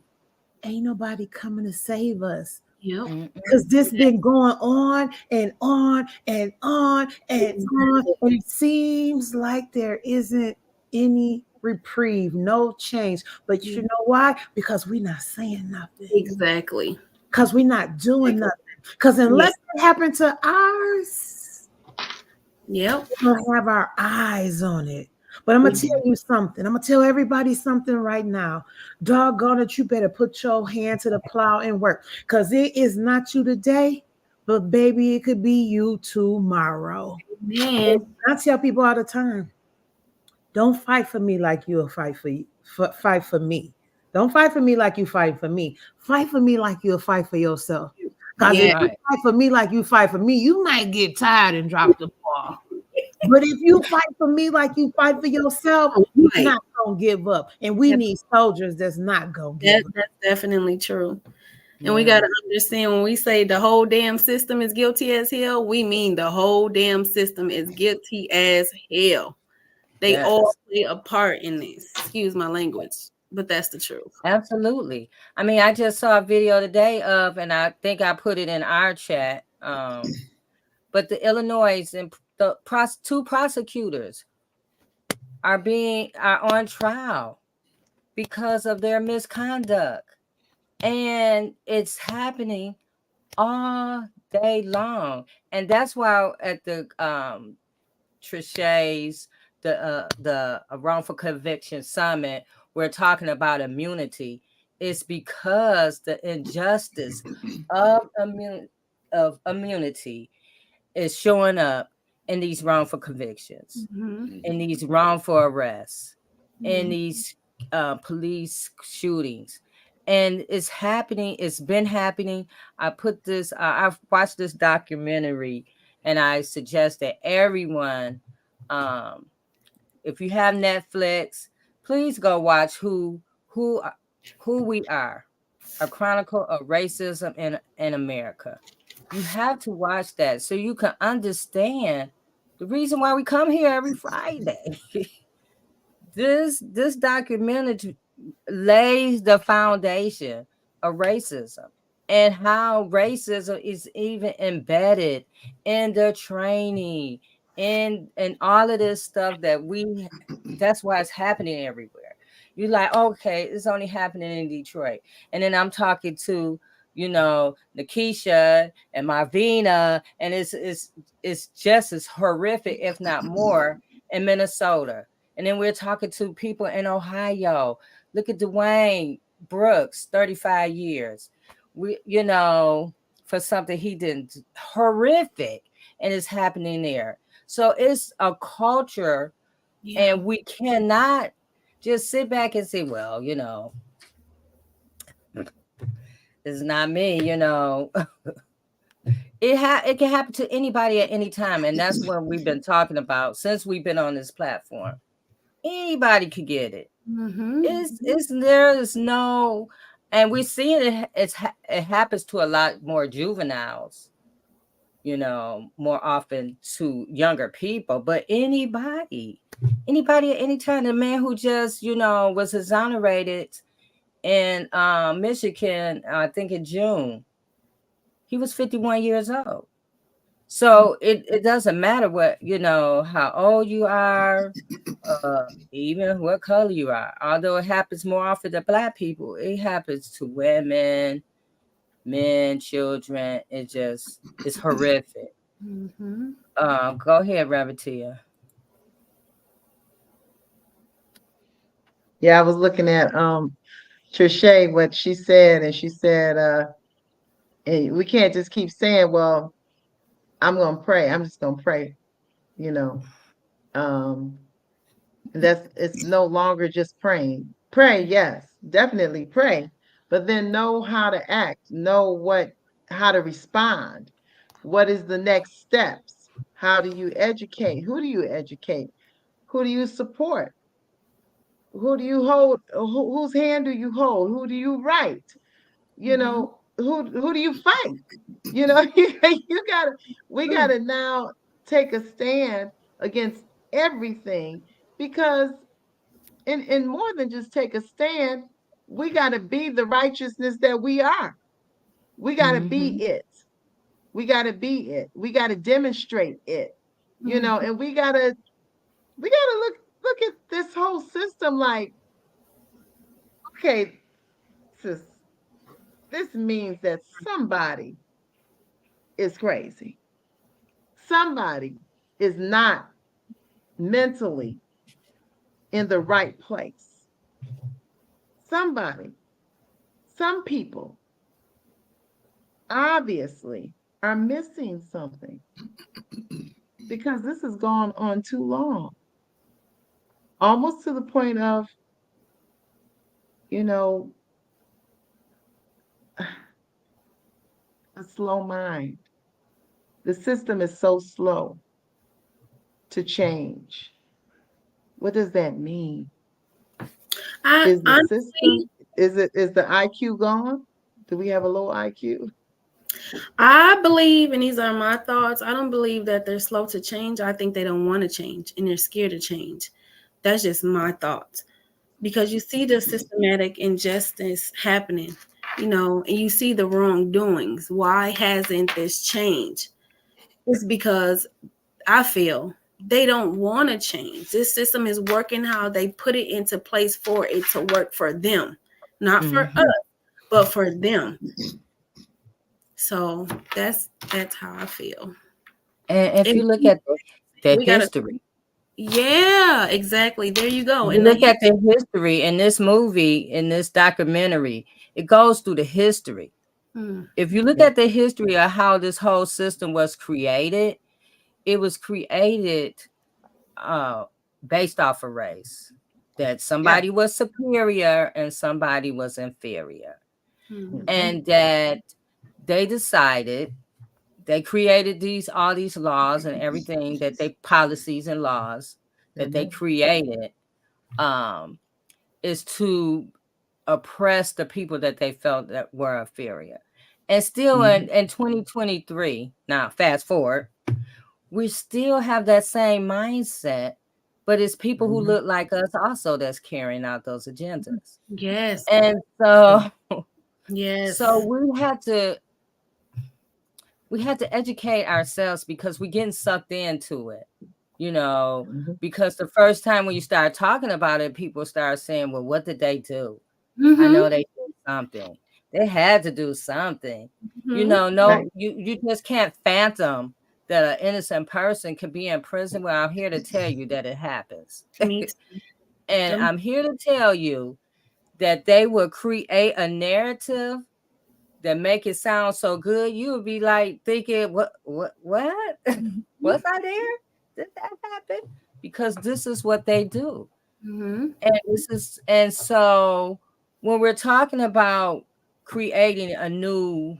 Ain't nobody coming to save us. Yep. Because this been going on and on and on and on. And it seems like there isn't any reprieve, no change. But you know why? Because we're not saying nothing. Exactly. because we're not doing nothing. Because unless it happened to ours, Yep. we're going to have our eyes on it. But I'm going to tell you something. I'm going to tell everybody something right now. Doggone it, you better put your hand to the plow and work. Because it is not you today, but baby, it could be you tomorrow. Man. I tell people all the time, don't fight for me like you'll fight for you. Fight for me. Don't fight for me like you fight for me. Fight for me like you'll fight for yourself. Because if you fight for me like you fight for me, you might get tired and drop the ball. But if you fight for me like you fight for yourself, you're not gonna give up. And we need soldiers that's not gonna give up. That's definitely true. And we got to understand, when we say the whole damn system is guilty as hell, we mean the whole damn system is guilty as hell. They all play a part in this. Excuse my language, but that's the truth. Absolutely. I mean, I just saw a video today of, and I think I put it in our chat, but the Illinois and the two prosecutors are on trial because of their misconduct. And it's happening all day long. And that's why at the Trichet's, the wrongful conviction summit, we're talking about immunity. It's because the injustice of immunity is showing up in these wrongful convictions, in these wrongful arrests, in these police shootings. And it's happening. It's been happening. I've watched this documentary, and I suggest that everyone, if you have Netflix, please go watch Who We Are, a chronicle of racism in America. You have to watch that so you can understand the reason why we come here every Friday. This documentary lays the foundation of racism and how racism is even embedded in the training and all of this stuff that's why it's happening everywhere. You're like, okay, it's only happening in Detroit. And then I'm talking to, Nakisha and Marvina, and it's just as horrific, if not more, in Minnesota. And then we're talking to people in Ohio. Look at Dwayne Brooks, 35 years. For something he did, horrific, and it's happening there. So it's a culture, and we cannot just sit back and say, well, it's not me, It can happen to anybody at any time, and that's what we've been talking about since we've been on this platform. Anybody could get it. There is no, and we're seeing it. It happens to a lot more juveniles, more often to younger people. But anybody at any time. The man who just was exonerated in Michigan, I think in June, he was 51 years old. So it doesn't matter what, how old you are, even what color you are. Although it happens more often to Black people, it happens to women, men, children. It's horrific. Go ahead, Rabatia. Yeah, I was looking at Trichet, what she said, and she said, hey, we can't just keep saying, well, I'm gonna pray. I'm just gonna pray, it's no longer just praying. Pray, yes, definitely pray, but then know how to act, know how to respond. What is the next steps? How do you educate? Who do you educate? Who do you support? Who do you hold? Whose hand do you hold? Who do you write? Who do you fight? We gotta now take a stand against everything, because and more than just take a stand, we gotta be the righteousness that we are. We gotta be it. We gotta be it. We gotta demonstrate it. And we gotta look at this whole system like, okay, sis, this means that somebody is crazy. Somebody is not mentally in the right place. Somebody, some people obviously are missing something because this has gone on too long. Almost to the point of, you know, a slow mind. The system is so slow to change. What does that mean? Is the system, is the IQ gone? Do we have a low IQ? I believe, and these are my thoughts, I don't believe that they're slow to change. I think they don't want to change and they're scared to change. That's just my thoughts. Because you see the systematic injustice happening, and you see the wrongdoings. Why hasn't this changed? It's because I feel they don't want to change. This system is working how they put it into place for it to work for them, not for us, but for them. So that's how I feel. And if you look at the history. Yeah, exactly. There you go. And look at the history in this movie, in this documentary, it goes through the history. If you look at the history of how this whole system was created, it was created based off of race. That somebody was superior and somebody was inferior. And that they decided, they created all these laws and everything that they policies and laws that they created is to oppress the people that they felt that were inferior. And still in 2023, now fast forward, we still have that same mindset, but it's people who look like us also that's carrying out those agendas. Yes. And so yes. So we had to educate ourselves because we're getting sucked into it, because the first time when you start talking about it, people start saying, well, what did they do? I know they did something. They had to do something. You just can't fathom that an innocent person could be in prison. Well, I'm here to tell you that it happens. And I'm here to tell you that they will create a narrative that make it sound so good, you would be like thinking, what? Was I there? Did that happen? Because this is what they do. And so when we're talking about creating a new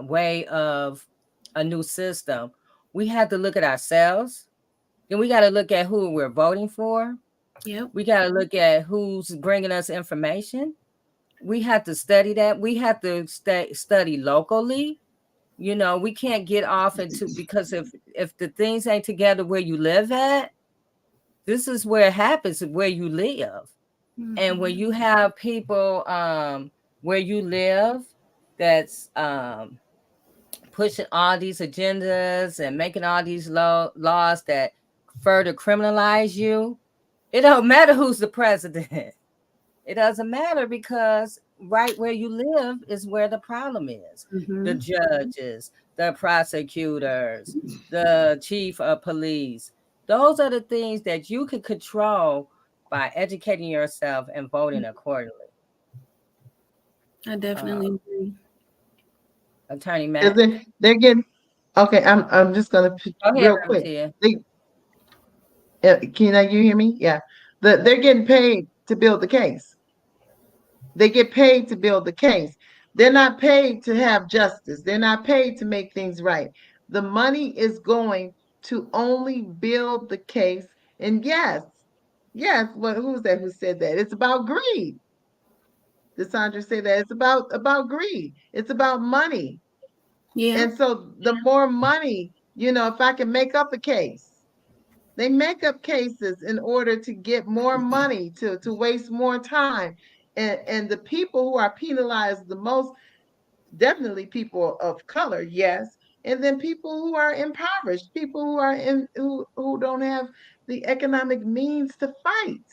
way of a new system, we have to look at ourselves. Then we got to look at who we're voting for. Yep. We got to look at who's bringing us information. We have to study that. We have to study locally. We can't get off into, because if the things ain't together where you live at, this is where it happens, where you live. And when you have people where you live that's pushing all these agendas and making all these laws that further criminalize you, it don't matter who's the president. It doesn't matter, because right where you live is where the problem is. The judges, the prosecutors, the chief of police. Those are the things that you can control by educating yourself and voting accordingly. I definitely agree. Attorney Matt. They're getting okay. I'm just gonna real quick. Can you hear me? Yeah. They're getting paid to build the case. They get paid to build the case. They're not paid to have justice. They're not paid to make things right. The money is going to only build the case. And yes, who's that who said that? It's about greed. Did Sandra say that? It's about greed. It's about money. Yeah. And so the more money, if I can make up a case, they make up cases in order to get more money, to waste more time. And the people who are penalized the most, definitely people of color, yes. And then people who are impoverished, people who are who don't have the economic means to fight.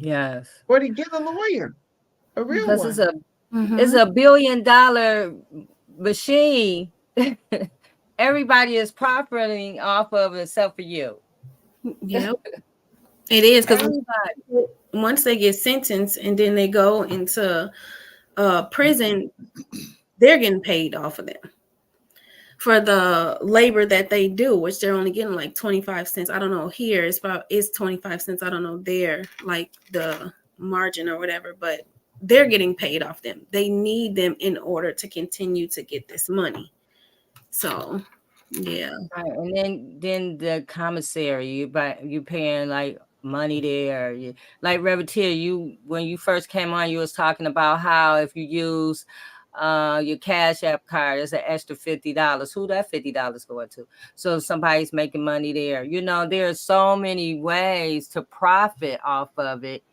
Yes. Or to get a lawyer. A real Because one. it's a Mhm. it's $1 billion machine. Everybody is profiting off of it except for you. Yep. It is, because Everybody. once they get sentenced and then they go into prison, they're getting paid off of them for the labor that they do, which they're only getting like 25 cents. I don't know. Here it's 25 cents. I don't know there, like the margin or whatever, but they're getting paid off them. They need them in order to continue to get this money. So yeah. Right. And then the commissary, you paying like money there. Like Revertier, when you first came on, you was talking about how if you use your Cash App card, it's an extra $50. Who that $50 going to? So somebody's making money there. There are so many ways to profit off of it.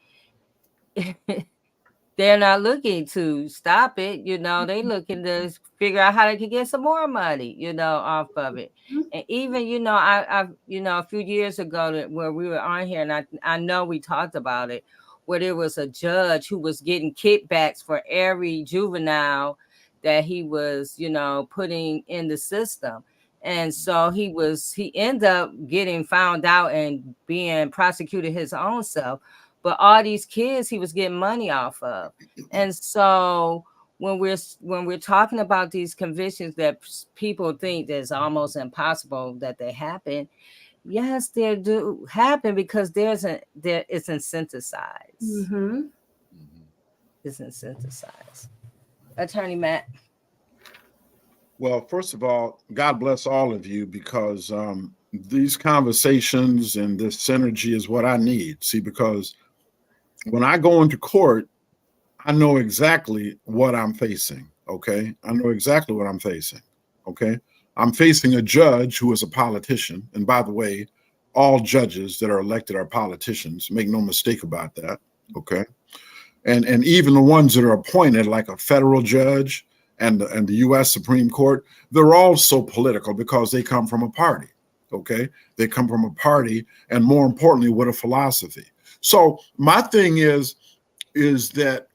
They're not looking to stop it, they looking to figure out how they can get some more money, off of it. And even, I a few years ago where we were on here, and I know we talked about it, where there was a judge who was getting kickbacks for every juvenile that he was, putting in the system. And so he ended up getting found out and being prosecuted his own self. But all these kids he was getting money off of. And so when we're talking about these convictions that people think that's almost impossible that they happen, yes, they do happen because it's incentivized. Mm-hmm. It's incentivized. Attorney Matt. Well, first of all, God bless all of you, because these conversations and this synergy is what I need. See, because when I go into court, I know exactly what I'm facing, okay? I know exactly what I'm facing, okay? I'm facing a judge who is a politician. And by the way, all judges that are elected are politicians. Make no mistake about that, okay? And even the ones that are appointed, like a federal judge and the U.S. Supreme Court, they're also political because they come from a party, okay? They come from a party, and more importantly, with a philosophy. So my thing is that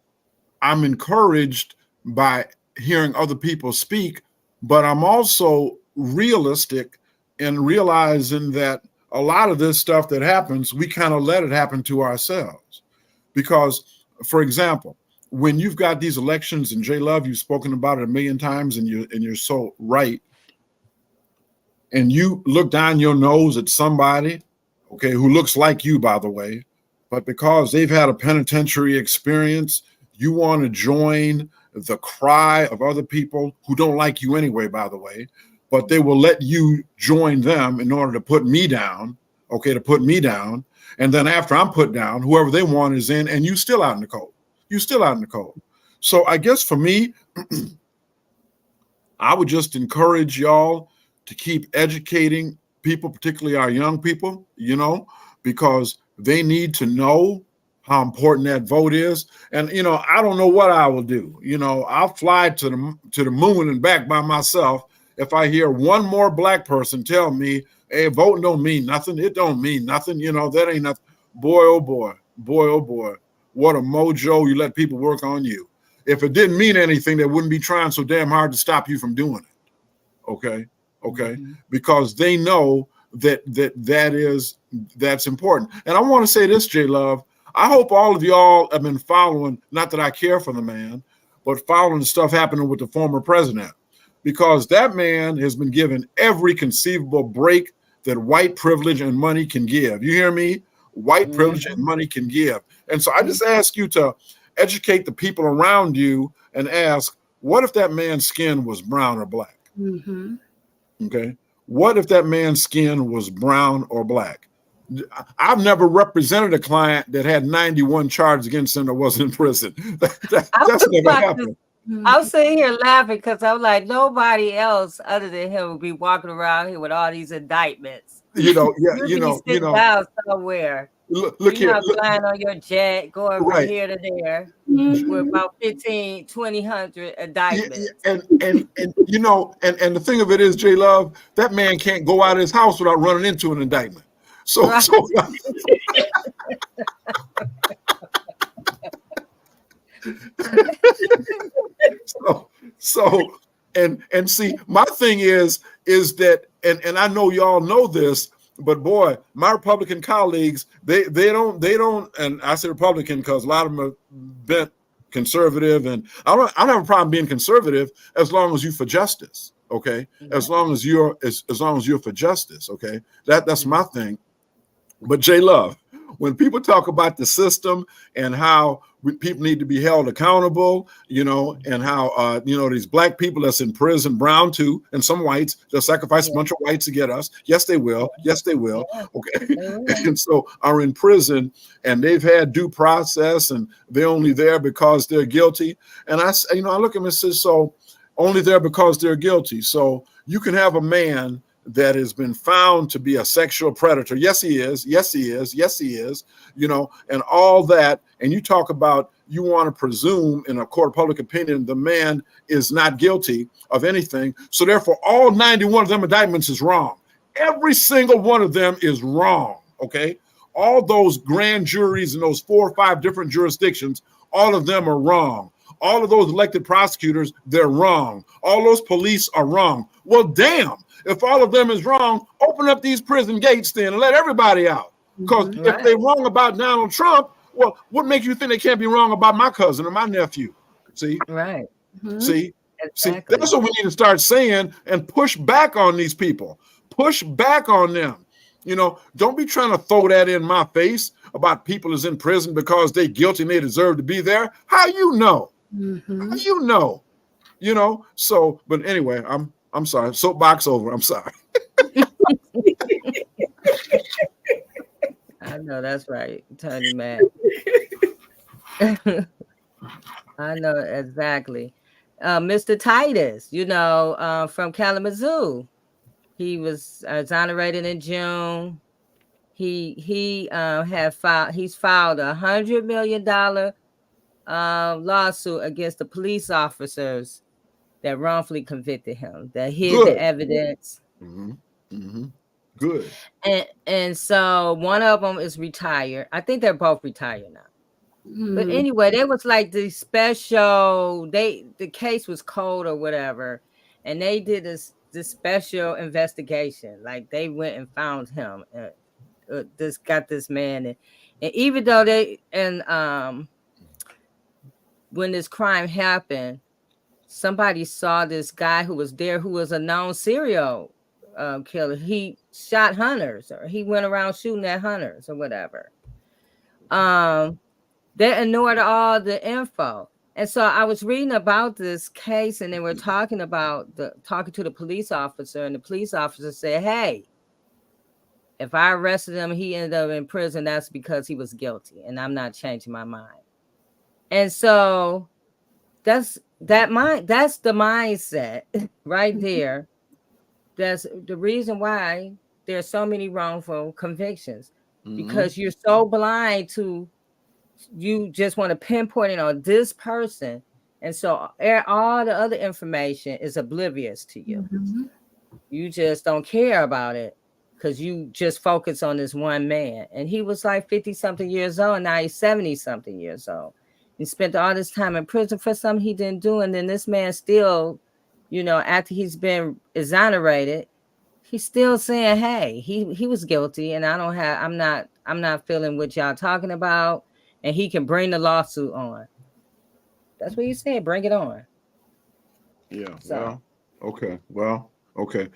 I'm encouraged by hearing other people speak, but I'm also realistic in realizing that a lot of this stuff that happens, we kind of let it happen to ourselves. Because, for example, when you've got these elections, and J Love, you've spoken about it a million times, and you're so right, and you look down your nose at somebody, okay, who looks like you, by the way, but because they've had a penitentiary experience, you want to join the cry of other people who don't like you anyway, by the way, but they will let you join them in order to put me down, okay, to put me down. And then after I'm put down, whoever they want is in, and you still out in the cold. You still out in the cold. So I guess for me, I would just encourage y'all to keep educating people, particularly our young people, because they need to know how important that vote is. And, I don't know what I will do. I'll fly to the moon and back by myself if I hear one more black person tell me, hey, voting don't mean nothing. It don't mean nothing. That ain't nothing. Boy, oh boy, what a mojo. You let people work on you. If it didn't mean anything, they wouldn't be trying so damn hard to stop you from doing it. Okay. Mm-hmm. Because they know that's important. And I want to say this, J Love, I hope all of y'all have been following, not that I care for the man, but following the stuff happening with the former president, because that man has been given every conceivable break that white privilege and money can give. You hear me? White privilege and money can give. And so I just ask you to educate the people around you and ask, what if that man's skin was brown or black? Mm-hmm. Okay. What if that man's skin was brown or black? I've never represented a client that had 91 charges against him that wasn't in prison. That's never happened. I was sitting here laughing because I'm like, nobody else other than him would be walking around here with all these indictments. Down somewhere. Look here. Not flying on your jet, going from here to there with about 1,500, 2,000 indictments. And the thing of it is, J Love, that man can't go out of his house without running into an indictment. So so and see, my thing is that, and I know y'all know this, but boy, my Republican colleagues, they don't, and I say Republican because a lot of them are bent conservative, and I don't have a problem being conservative as long as you for justice, okay? As long as you're for justice, okay? That's my thing. But J Love, when people talk about the system and how people need to be held accountable, and how, these black people that's in prison, brown too, and some whites, they'll sacrifice a bunch of whites to get us. Yes, they will. Yes, they will. Okay. And so are in prison, and they've had due process, and they're only there because they're guilty. And I look at them and say, so only there because they're guilty. So you can have a man that has been found to be a sexual predator. Yes, he is. Yes, he is. Yes, he is. And all that. And you talk about, you want to presume in a court of public opinion, the man is not guilty of anything. So therefore, all 91 of them indictments is wrong. Every single one of them is wrong. Okay. All those grand juries in those 4 or 5 different jurisdictions, all of them are wrong. All of those elected prosecutors, they're wrong. All those police are wrong. Well, damn. If all of them is wrong, open up these prison gates then and let everybody out. Because if they're wrong about Donald Trump, well, what makes you think they can't be wrong about my cousin or my nephew? See? Right. See? Exactly. See, that's what we need to start saying, and push back on these people. Push back on them. Don't be trying to throw that in my face about people is in prison because they're guilty and they deserve to be there. How you know? How you know? So, but anyway, I'm sorry. Soapbox over. I'm sorry. I know that's right. Tony Mac. I know exactly. Mr. Titus, from Kalamazoo. He was exonerated in June. He's filed $100 million lawsuit against the police officers that wrongfully convicted him, that hid the evidence. Good. And so one of them is retired. I think they're both retired now. But anyway, there was like the case was cold or whatever, and they did this special investigation. Like they went and found him, got this man, and even though when this crime happened, somebody saw this guy who was there, who was a known serial killer. He shot hunters, or he went around shooting at hunters or whatever. They ignored all the info. And so I was reading about this case, and they were talking to the police officer, and the police officer said, hey, if I arrested him, he ended up in prison, that's because he was guilty, and I'm not changing my mind. And so that's the mindset right there. That's the reason why there's so many wrongful convictions, because you're so blind to, you just want to pinpoint it on this person. And so all the other information is oblivious to you. You just don't care about it because you just focus on this one man. And he was like 50 something years old. And now he's 70 something years old. He spent all this time in prison for something he didn't do. And then this man still, after he's been exonerated, he's still saying, hey, he was guilty. And I'm not feeling what y'all talking about. And he can bring the lawsuit on. That's what you said. Bring it on. Yeah. So. Well, okay.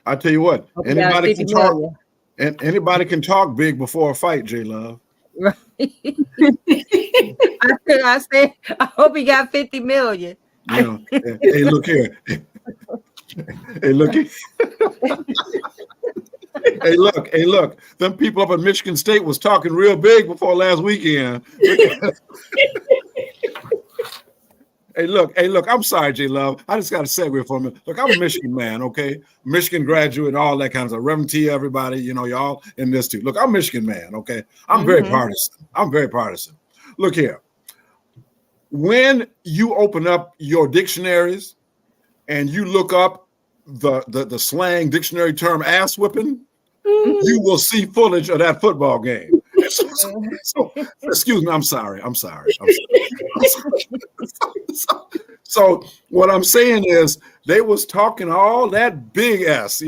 I tell you what, anybody can talk, and anybody can talk big before a fight, J Love. Right. I said, I hope he got 50 million. Hey, look here. Hey, look here. Hey, look. Them people up in Michigan State was talking real big before last weekend. Hey, look. I'm sorry, J Love. I just got to segue for a minute. Look, I'm a Michigan man, okay? Michigan graduate, all that kind of stuff. Reverend T, everybody, y'all in this too. Look, I'm a Michigan man, okay? I'm very partisan. Look here. When you open up your dictionaries and you look up the slang dictionary term ass whipping, you will see footage of that football game. So, excuse me. I'm sorry. So what I'm saying is they was talking all that big S,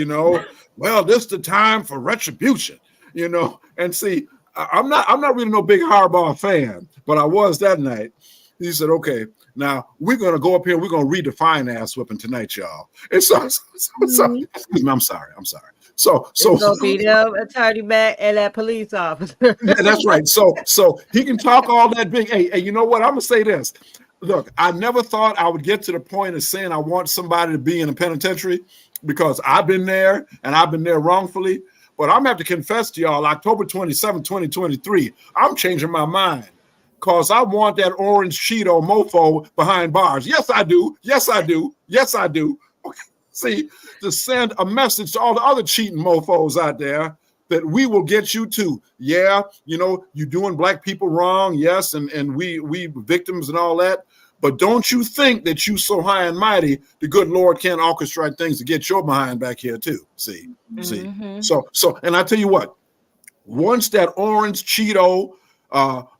well, this is the time for retribution, and see, I'm not really no big Harbaugh fan, but I was that night. He said, okay, now we're going to go up here. We're going to redefine ass whipping tonight, y'all. And so excuse me, I'm sorry. So gonna be them attorney back and that police officer. Yeah, that's right. So he can talk all that big. Hey, you know what? I'm gonna say this. Look, I never thought I would get to the point of saying I want somebody to be in a penitentiary, because I've been there and I've been there wrongfully. But I'm gonna have to confess to y'all, October 27, 2023, I'm changing my mind, because I want that orange Cheeto mofo behind bars. Yes, I do. Okay. See, to send a message to all the other cheating mofos out there that we will get you too. Yeah, you're doing black people wrong. Yes, and we victims and all that. But don't you think that you so high and mighty, the good Lord can't orchestrate things to get your behind back here too? See. So, and I tell you what, once that orange Cheeto,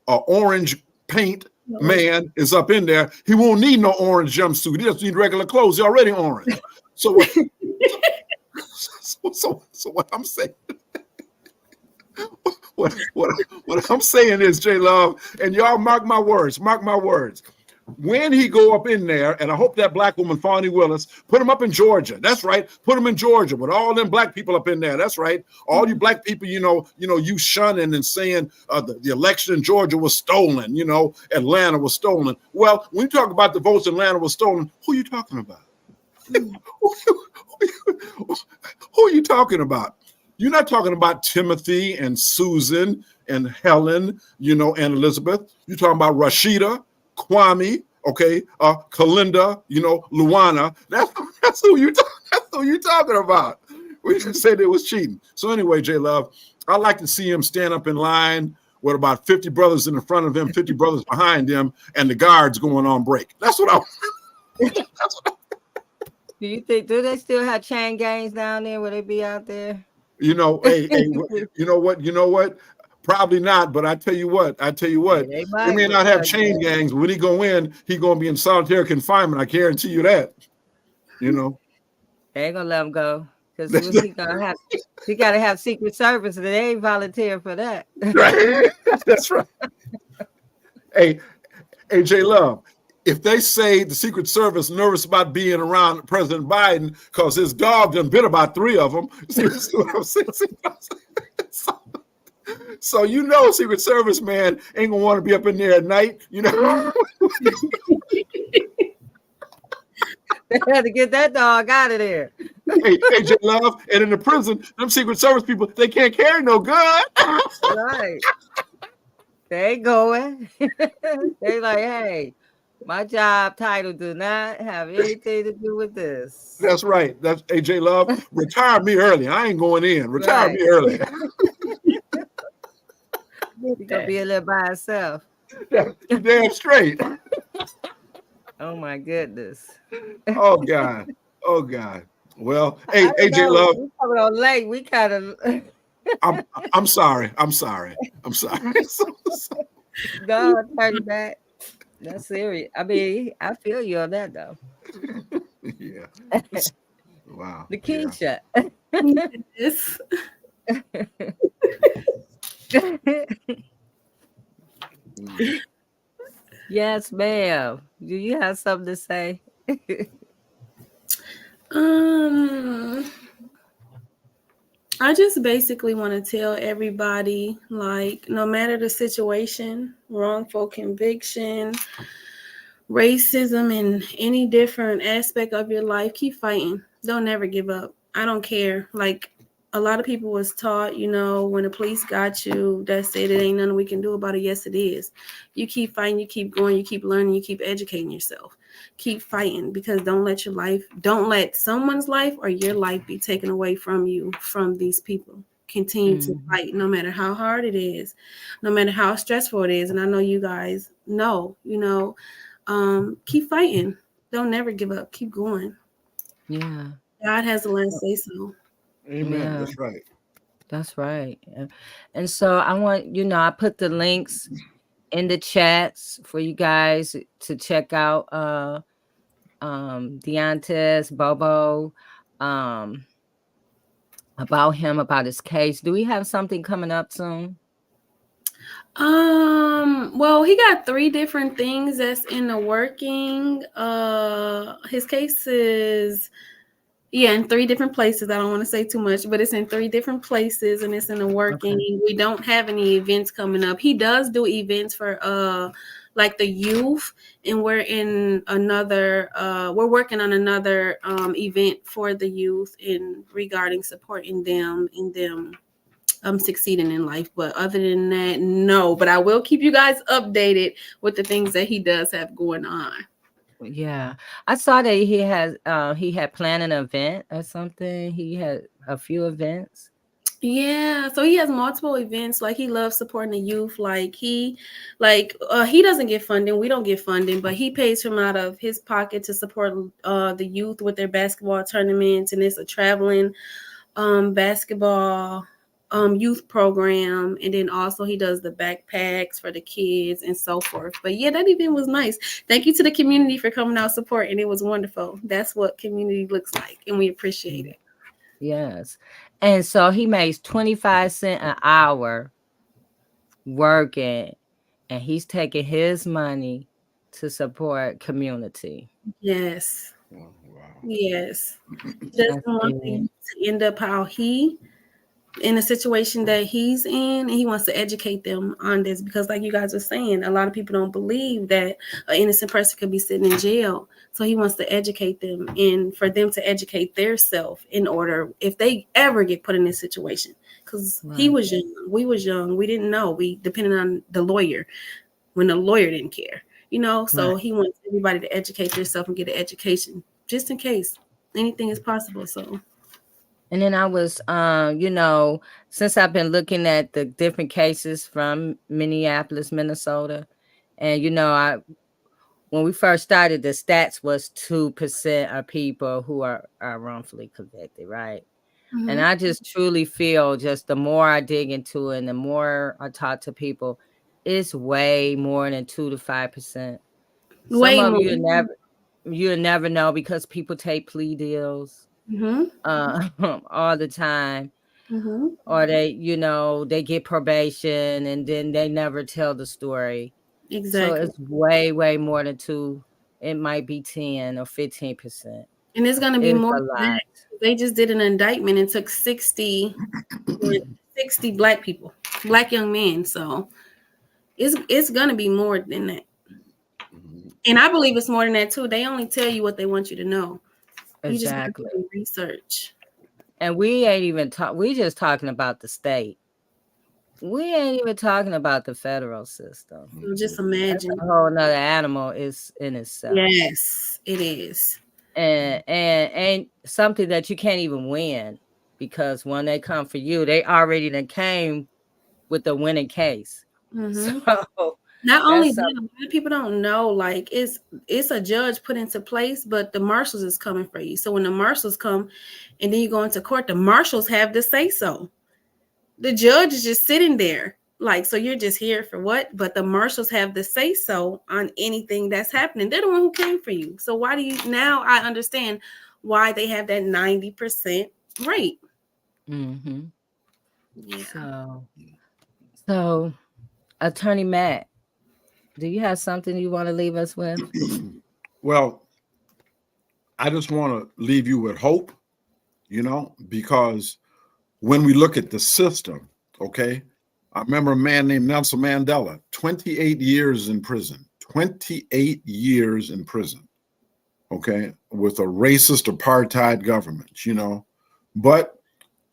orange paint man is up in there, he won't need no orange jumpsuit. He just need regular clothes. He's already orange. So what I'm saying, what I'm saying is, J Love, and y'all mark my words. When he go up in there, and I hope that black woman, Fonnie Willis, put him up in Georgia. That's right. Put him in Georgia with all them black people up in there. That's right. All you black people, you shunning and saying the election in Georgia was stolen. Atlanta was stolen. Well, when you talk about the votes in Atlanta was stolen, who are you talking about? Who are you talking about? You're not talking about Timothy and Susan and Helen, and Elizabeth. You're talking about Rashida, Kwame, okay, Kalinda, Luana. That's who you talking about. We just said it was cheating. So anyway, J Love, I like to see him stand up in line with about 50 brothers in the front of him, 50 brothers behind him, and the guards going on break. That's what I. Do they still have chain gangs down there? Will they be out there? Hey, you know what? Probably not, but I tell you what, they may not have chain gangs. When he go in, he gonna be in solitary confinement. I guarantee you that. They ain't gonna let him go, because he gonna have. He gotta have Secret Service, and they ain't volunteer for that. Right. That's right. Hey, J Love. If they say the Secret Service nervous about being around President Biden because his dog done bit about 3 of them, see what I'm saying? So Secret Service man ain't gonna want to be up in there at night, They had to get that dog out of there. Hey, J Love, and in the prison, them Secret Service people, they can't carry no gun. Right. They ain't going. They like, hey, my job title do not have anything to do with this. That's right. That's AJ Love. Retire me early. I ain't going in. Retire me early. He's gonna be a little by himself. Damn straight. Oh my goodness. Oh God. Well, hey, AJ Love. We coming on late. We kind of. I'm sorry. No, I'll turn you back. That's serious. I mean, I feel you on that though. Yeah. Wow. Nakisha. Yes. Yes, ma'am. Do you have something to say? I just basically want to tell everybody, like, no matter the situation, wrongful conviction, racism, and any different aspect of your life, keep fighting. Don't never give up. I don't care. Like, a lot of people was taught, when the police got you, that's it. It ain't nothing we can do about it. Yes, it is. You keep fighting, you keep going, you keep learning, you keep educating yourself. Keep fighting, because don't let someone's life or your life be taken away from you, from these people. Continue to fight, no matter how hard it is, no matter how stressful it is. And I know you guys know, keep fighting. Don't never give up. Keep going. Yeah. God has the last say so. Amen. Yeah. That's right. That's right. And so I want, I put the links in the chats for you guys to check out Deaunteze Bobo, about him, about his case. Do we have something coming up soon? Well, he got 3 different things that's in the working. His case is in 3 different places. I don't want to say too much, but it's in 3 different places and it's in the working. Okay. We don't have any events coming up. He does do events for like the youth, and we're in another we're working on another event for the youth in regarding supporting them in them succeeding in life. But other than that, no. But I will keep you guys updated with the things that he does have going on. Yeah, I saw that he had planned an event or something. He had a few events. Yeah, so he has multiple events. Like, he loves supporting the youth. Like, he doesn't get funding. We don't get funding, but he pays from out of his pocket to support the youth with their basketball tournaments, and it's a traveling basketball youth program, and then also he does the backpacks for the kids and so forth. But yeah, that event was nice. Thank you to the community for coming out supporting. It was wonderful. That's what community looks like, and we appreciate it. Yes. And so he makes 25 cents an hour working, and he's taking his money to support community. Yes. Wow. Yes. Doesn't want to end up how he in a situation that he's in, and he wants to educate them on this, because like you guys were saying, a lot of people don't believe that an innocent person could be sitting in jail. So he wants to educate them, and for them to educate theirself in order if they ever get put in this situation. Because he was young, we was young, we didn't know, we depended on the lawyer when the lawyer didn't care, so he wants everybody to educate themselves and get an education just in case. Anything is possible. So and then I was, since I've been looking at the different cases from Minneapolis, Minnesota, and, when we first started, the stats was 2% of people who are wrongfully convicted, right? Mm-hmm. And I just truly feel, just the more I dig into it and the more I talk to people, it's way more than 2 to 5%. Way Some of more. you'll never know, because people take plea deals. Mm-hmm. All the time. Mm-hmm. Or they get probation and then they never tell the story. Exactly. So it's way, way more than 2. It might be 10 or 15%. And it's going to be more. A lot. They just did an indictment and took 60 black people, black young men. So it's going to be more than that. And I believe it's more than that too. They only tell you what they want you to know. Exactly. You just do research. And we ain't even we just talking about the state. We ain't even talking about the federal system. So just imagine. That's a whole nother animal is in itself. Yes, it is. And something that you can't even win, because when they come for you, they already done came with the winning case. Mm-hmm. So not only that, a lot of people don't know, like, it's a judge put into place, but the marshals is coming for you. So when the marshals come and then you go into court, the marshals have to say so. The judge is just sitting there, like, so you're just here for what? But the marshals have the say so on anything that's happening. They're the one who came for you. So why do you, now I understand why they have that 90% rate. Mm-hmm. Yeah. So Attorney Matt, do you have something you want to leave us with? Well, I just want to leave you with hope, because when we look at the system, okay, I remember a man named Nelson Mandela, 28 years in prison, 28 years in prison, okay, with a racist apartheid government, but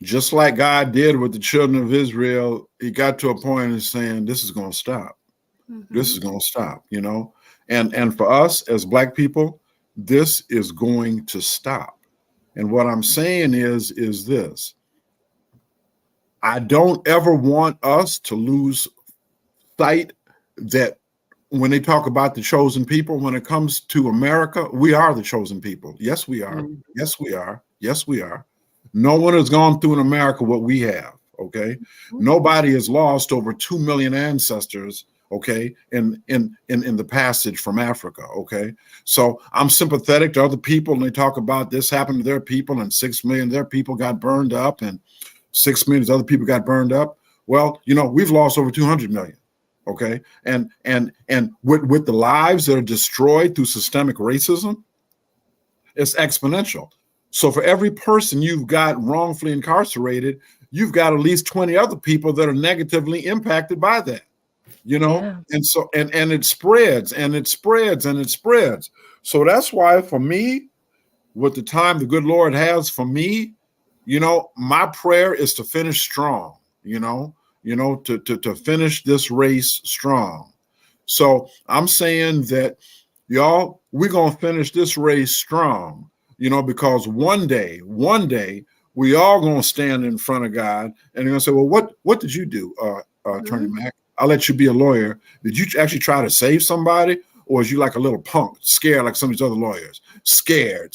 just like God did with the children of Israel, he got to a point of saying, this is going to stop. Mm-hmm. This is going to stop, and for us as Black people, this is going to stop. And what I'm saying is this: I don't ever want us to lose sight that when they talk about the chosen people, when it comes to America, we are the chosen people. Yes, we are. Mm-hmm. Yes, we are. Yes, we are. No one has gone through in America what we have. Okay, nobody has lost over 2 million ancestors. Okay, in the passage from Africa. Okay, so I'm sympathetic to other people, and they talk about this happened to their people, and 6 million of their people got burned up, and 6 million other people got burned up. Well, we've lost over 200 million. Okay, and with the lives that are destroyed through systemic racism, it's exponential. So for every person you've got wrongfully incarcerated, you've got at least 20 other people that are negatively impacted by that. Yeah. And so and it spreads and it spreads and it spreads. So that's why for me, with the time the good Lord has for me, my prayer is to finish strong, to finish this race strong. So I'm saying that, y'all, we're going to finish this race strong, because one day, we all going to stand in front of God and they're going to say, well, what did you do, Attorney Mack? I'll let you be a lawyer. Did you actually try to save somebody? Or is you like a little punk, scared like some of these other lawyers? Scared.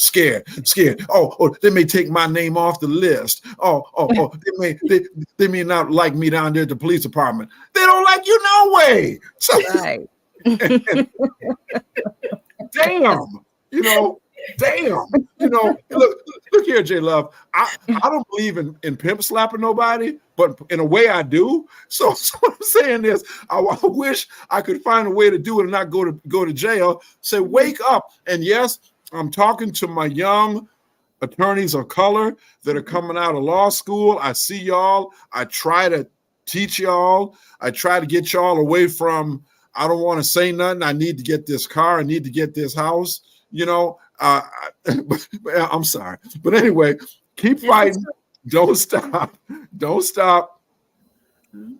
Oh, they may take my name off the list. Oh, they may not like me down there at the police department. They don't like you no way. So, Right. damn. Look here, J Love. I don't believe in pimp slapping nobody, but in a way I do. So what I'm saying is, I wish I could find a way to do it and not go to jail. Say, wake up. And yes, I'm talking to my young attorneys of color that are coming out of law school. I see y'all. I try to teach y'all. I try to get y'all away from, I don't want to say nothing. I need to get this car. I need to get this house. I'm sorry. But anyway, keep fighting. Don't stop.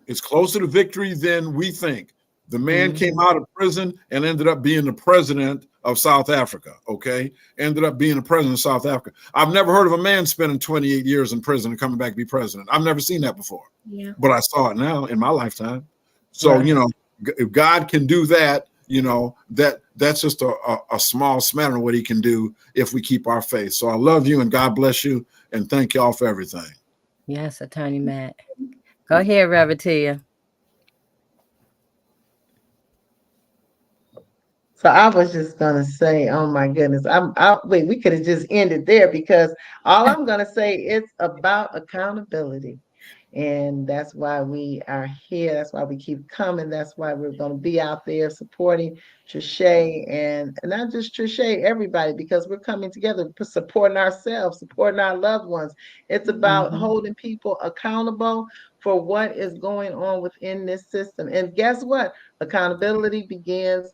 It's closer to victory than we think. The man came out of prison and ended up being the president of South Africa, okay? Ended up being the president of South Africa. I've never heard of a man spending 28 years in prison and coming back to be president. I've never seen that before. Yeah. But I saw it now in my lifetime. So, if God can do that, that's just a small smattering of what he can do if we keep our faith. So I love you and God bless you and thank y'all for everything. Yes, Attorney Matt. Go ahead, Reverend Tia. So I was just gonna say, oh my goodness, wait, we could have just ended there because all I'm gonna say, it's about accountability. And that's why we are here. That's why we keep coming. That's why we're going to be out there supporting Trishay and not just Trishay, everybody, because we're coming together, supporting ourselves, supporting our loved ones. It's about holding people accountable for what is going on within this system. And guess what? Accountability begins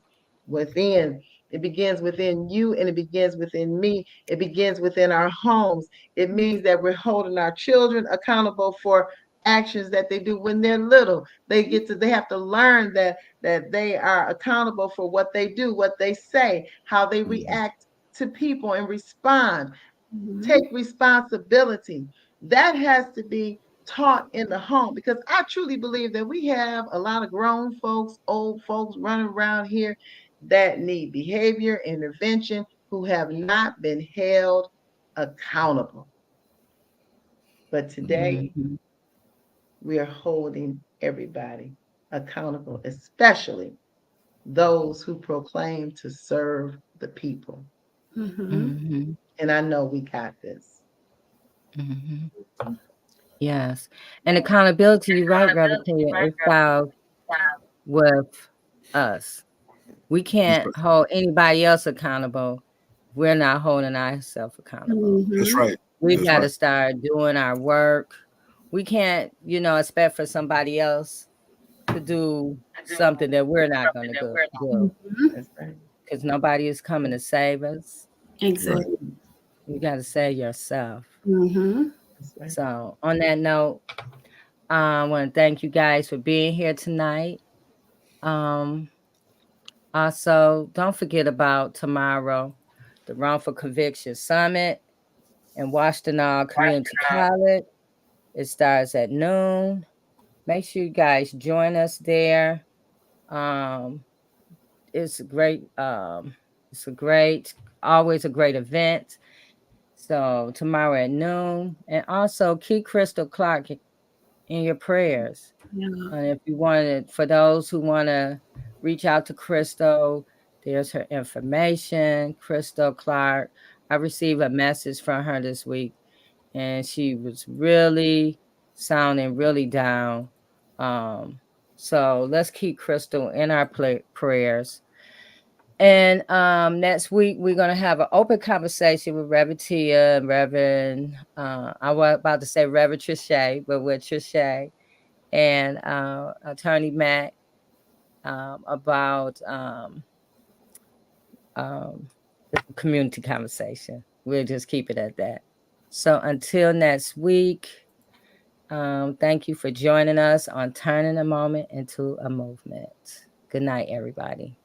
within. It begins within you and it begins within me. It begins within our homes. It means that we're holding our children accountable for actions that they do when they're little. They have to learn that they are accountable for what they do, what they say, how they react to people and respond. Take responsibility. That has to be taught in the home, because I truly believe that we have a lot of grown folks, old folks running around here that need behavior intervention, who have not been held accountable. But today, we are holding everybody accountable, especially those who proclaim to serve the people. And I know we got this. Yes. And accountability, you're right, Reverend Tia, it starts with us. We can't hold anybody else accountable. We're not holding ourselves accountable. That's right. We've got to start doing our work. We can't, expect for somebody else to do something that we're not going to do. Because nobody is coming to save us. Exactly. You got to save yourself. So on that note, I want to thank you guys for being here tonight. Also, don't forget about tomorrow, the Wrongful Conviction Summit in Washtenaw Community College. It starts at noon. Make sure you guys join us there. It's always a great event. So tomorrow at noon. And also Key Crystal Clark in your prayers. Yeah. And if you wanted, for those who want to reach out to Crystal, there's her information, Crystal Clark. I received a message from her this week, and she was really sounding really down. So let's keep Crystal in our prayers. And next week we're gonna have an open conversation with Reverend Tia and Reverend I was about to say Reverend Trichet, but with Trichet and Attorney Matt about the community conversation. We'll just keep it at that. So until next week, thank you for joining us on Turning a Moment into a Movement. Good night, everybody.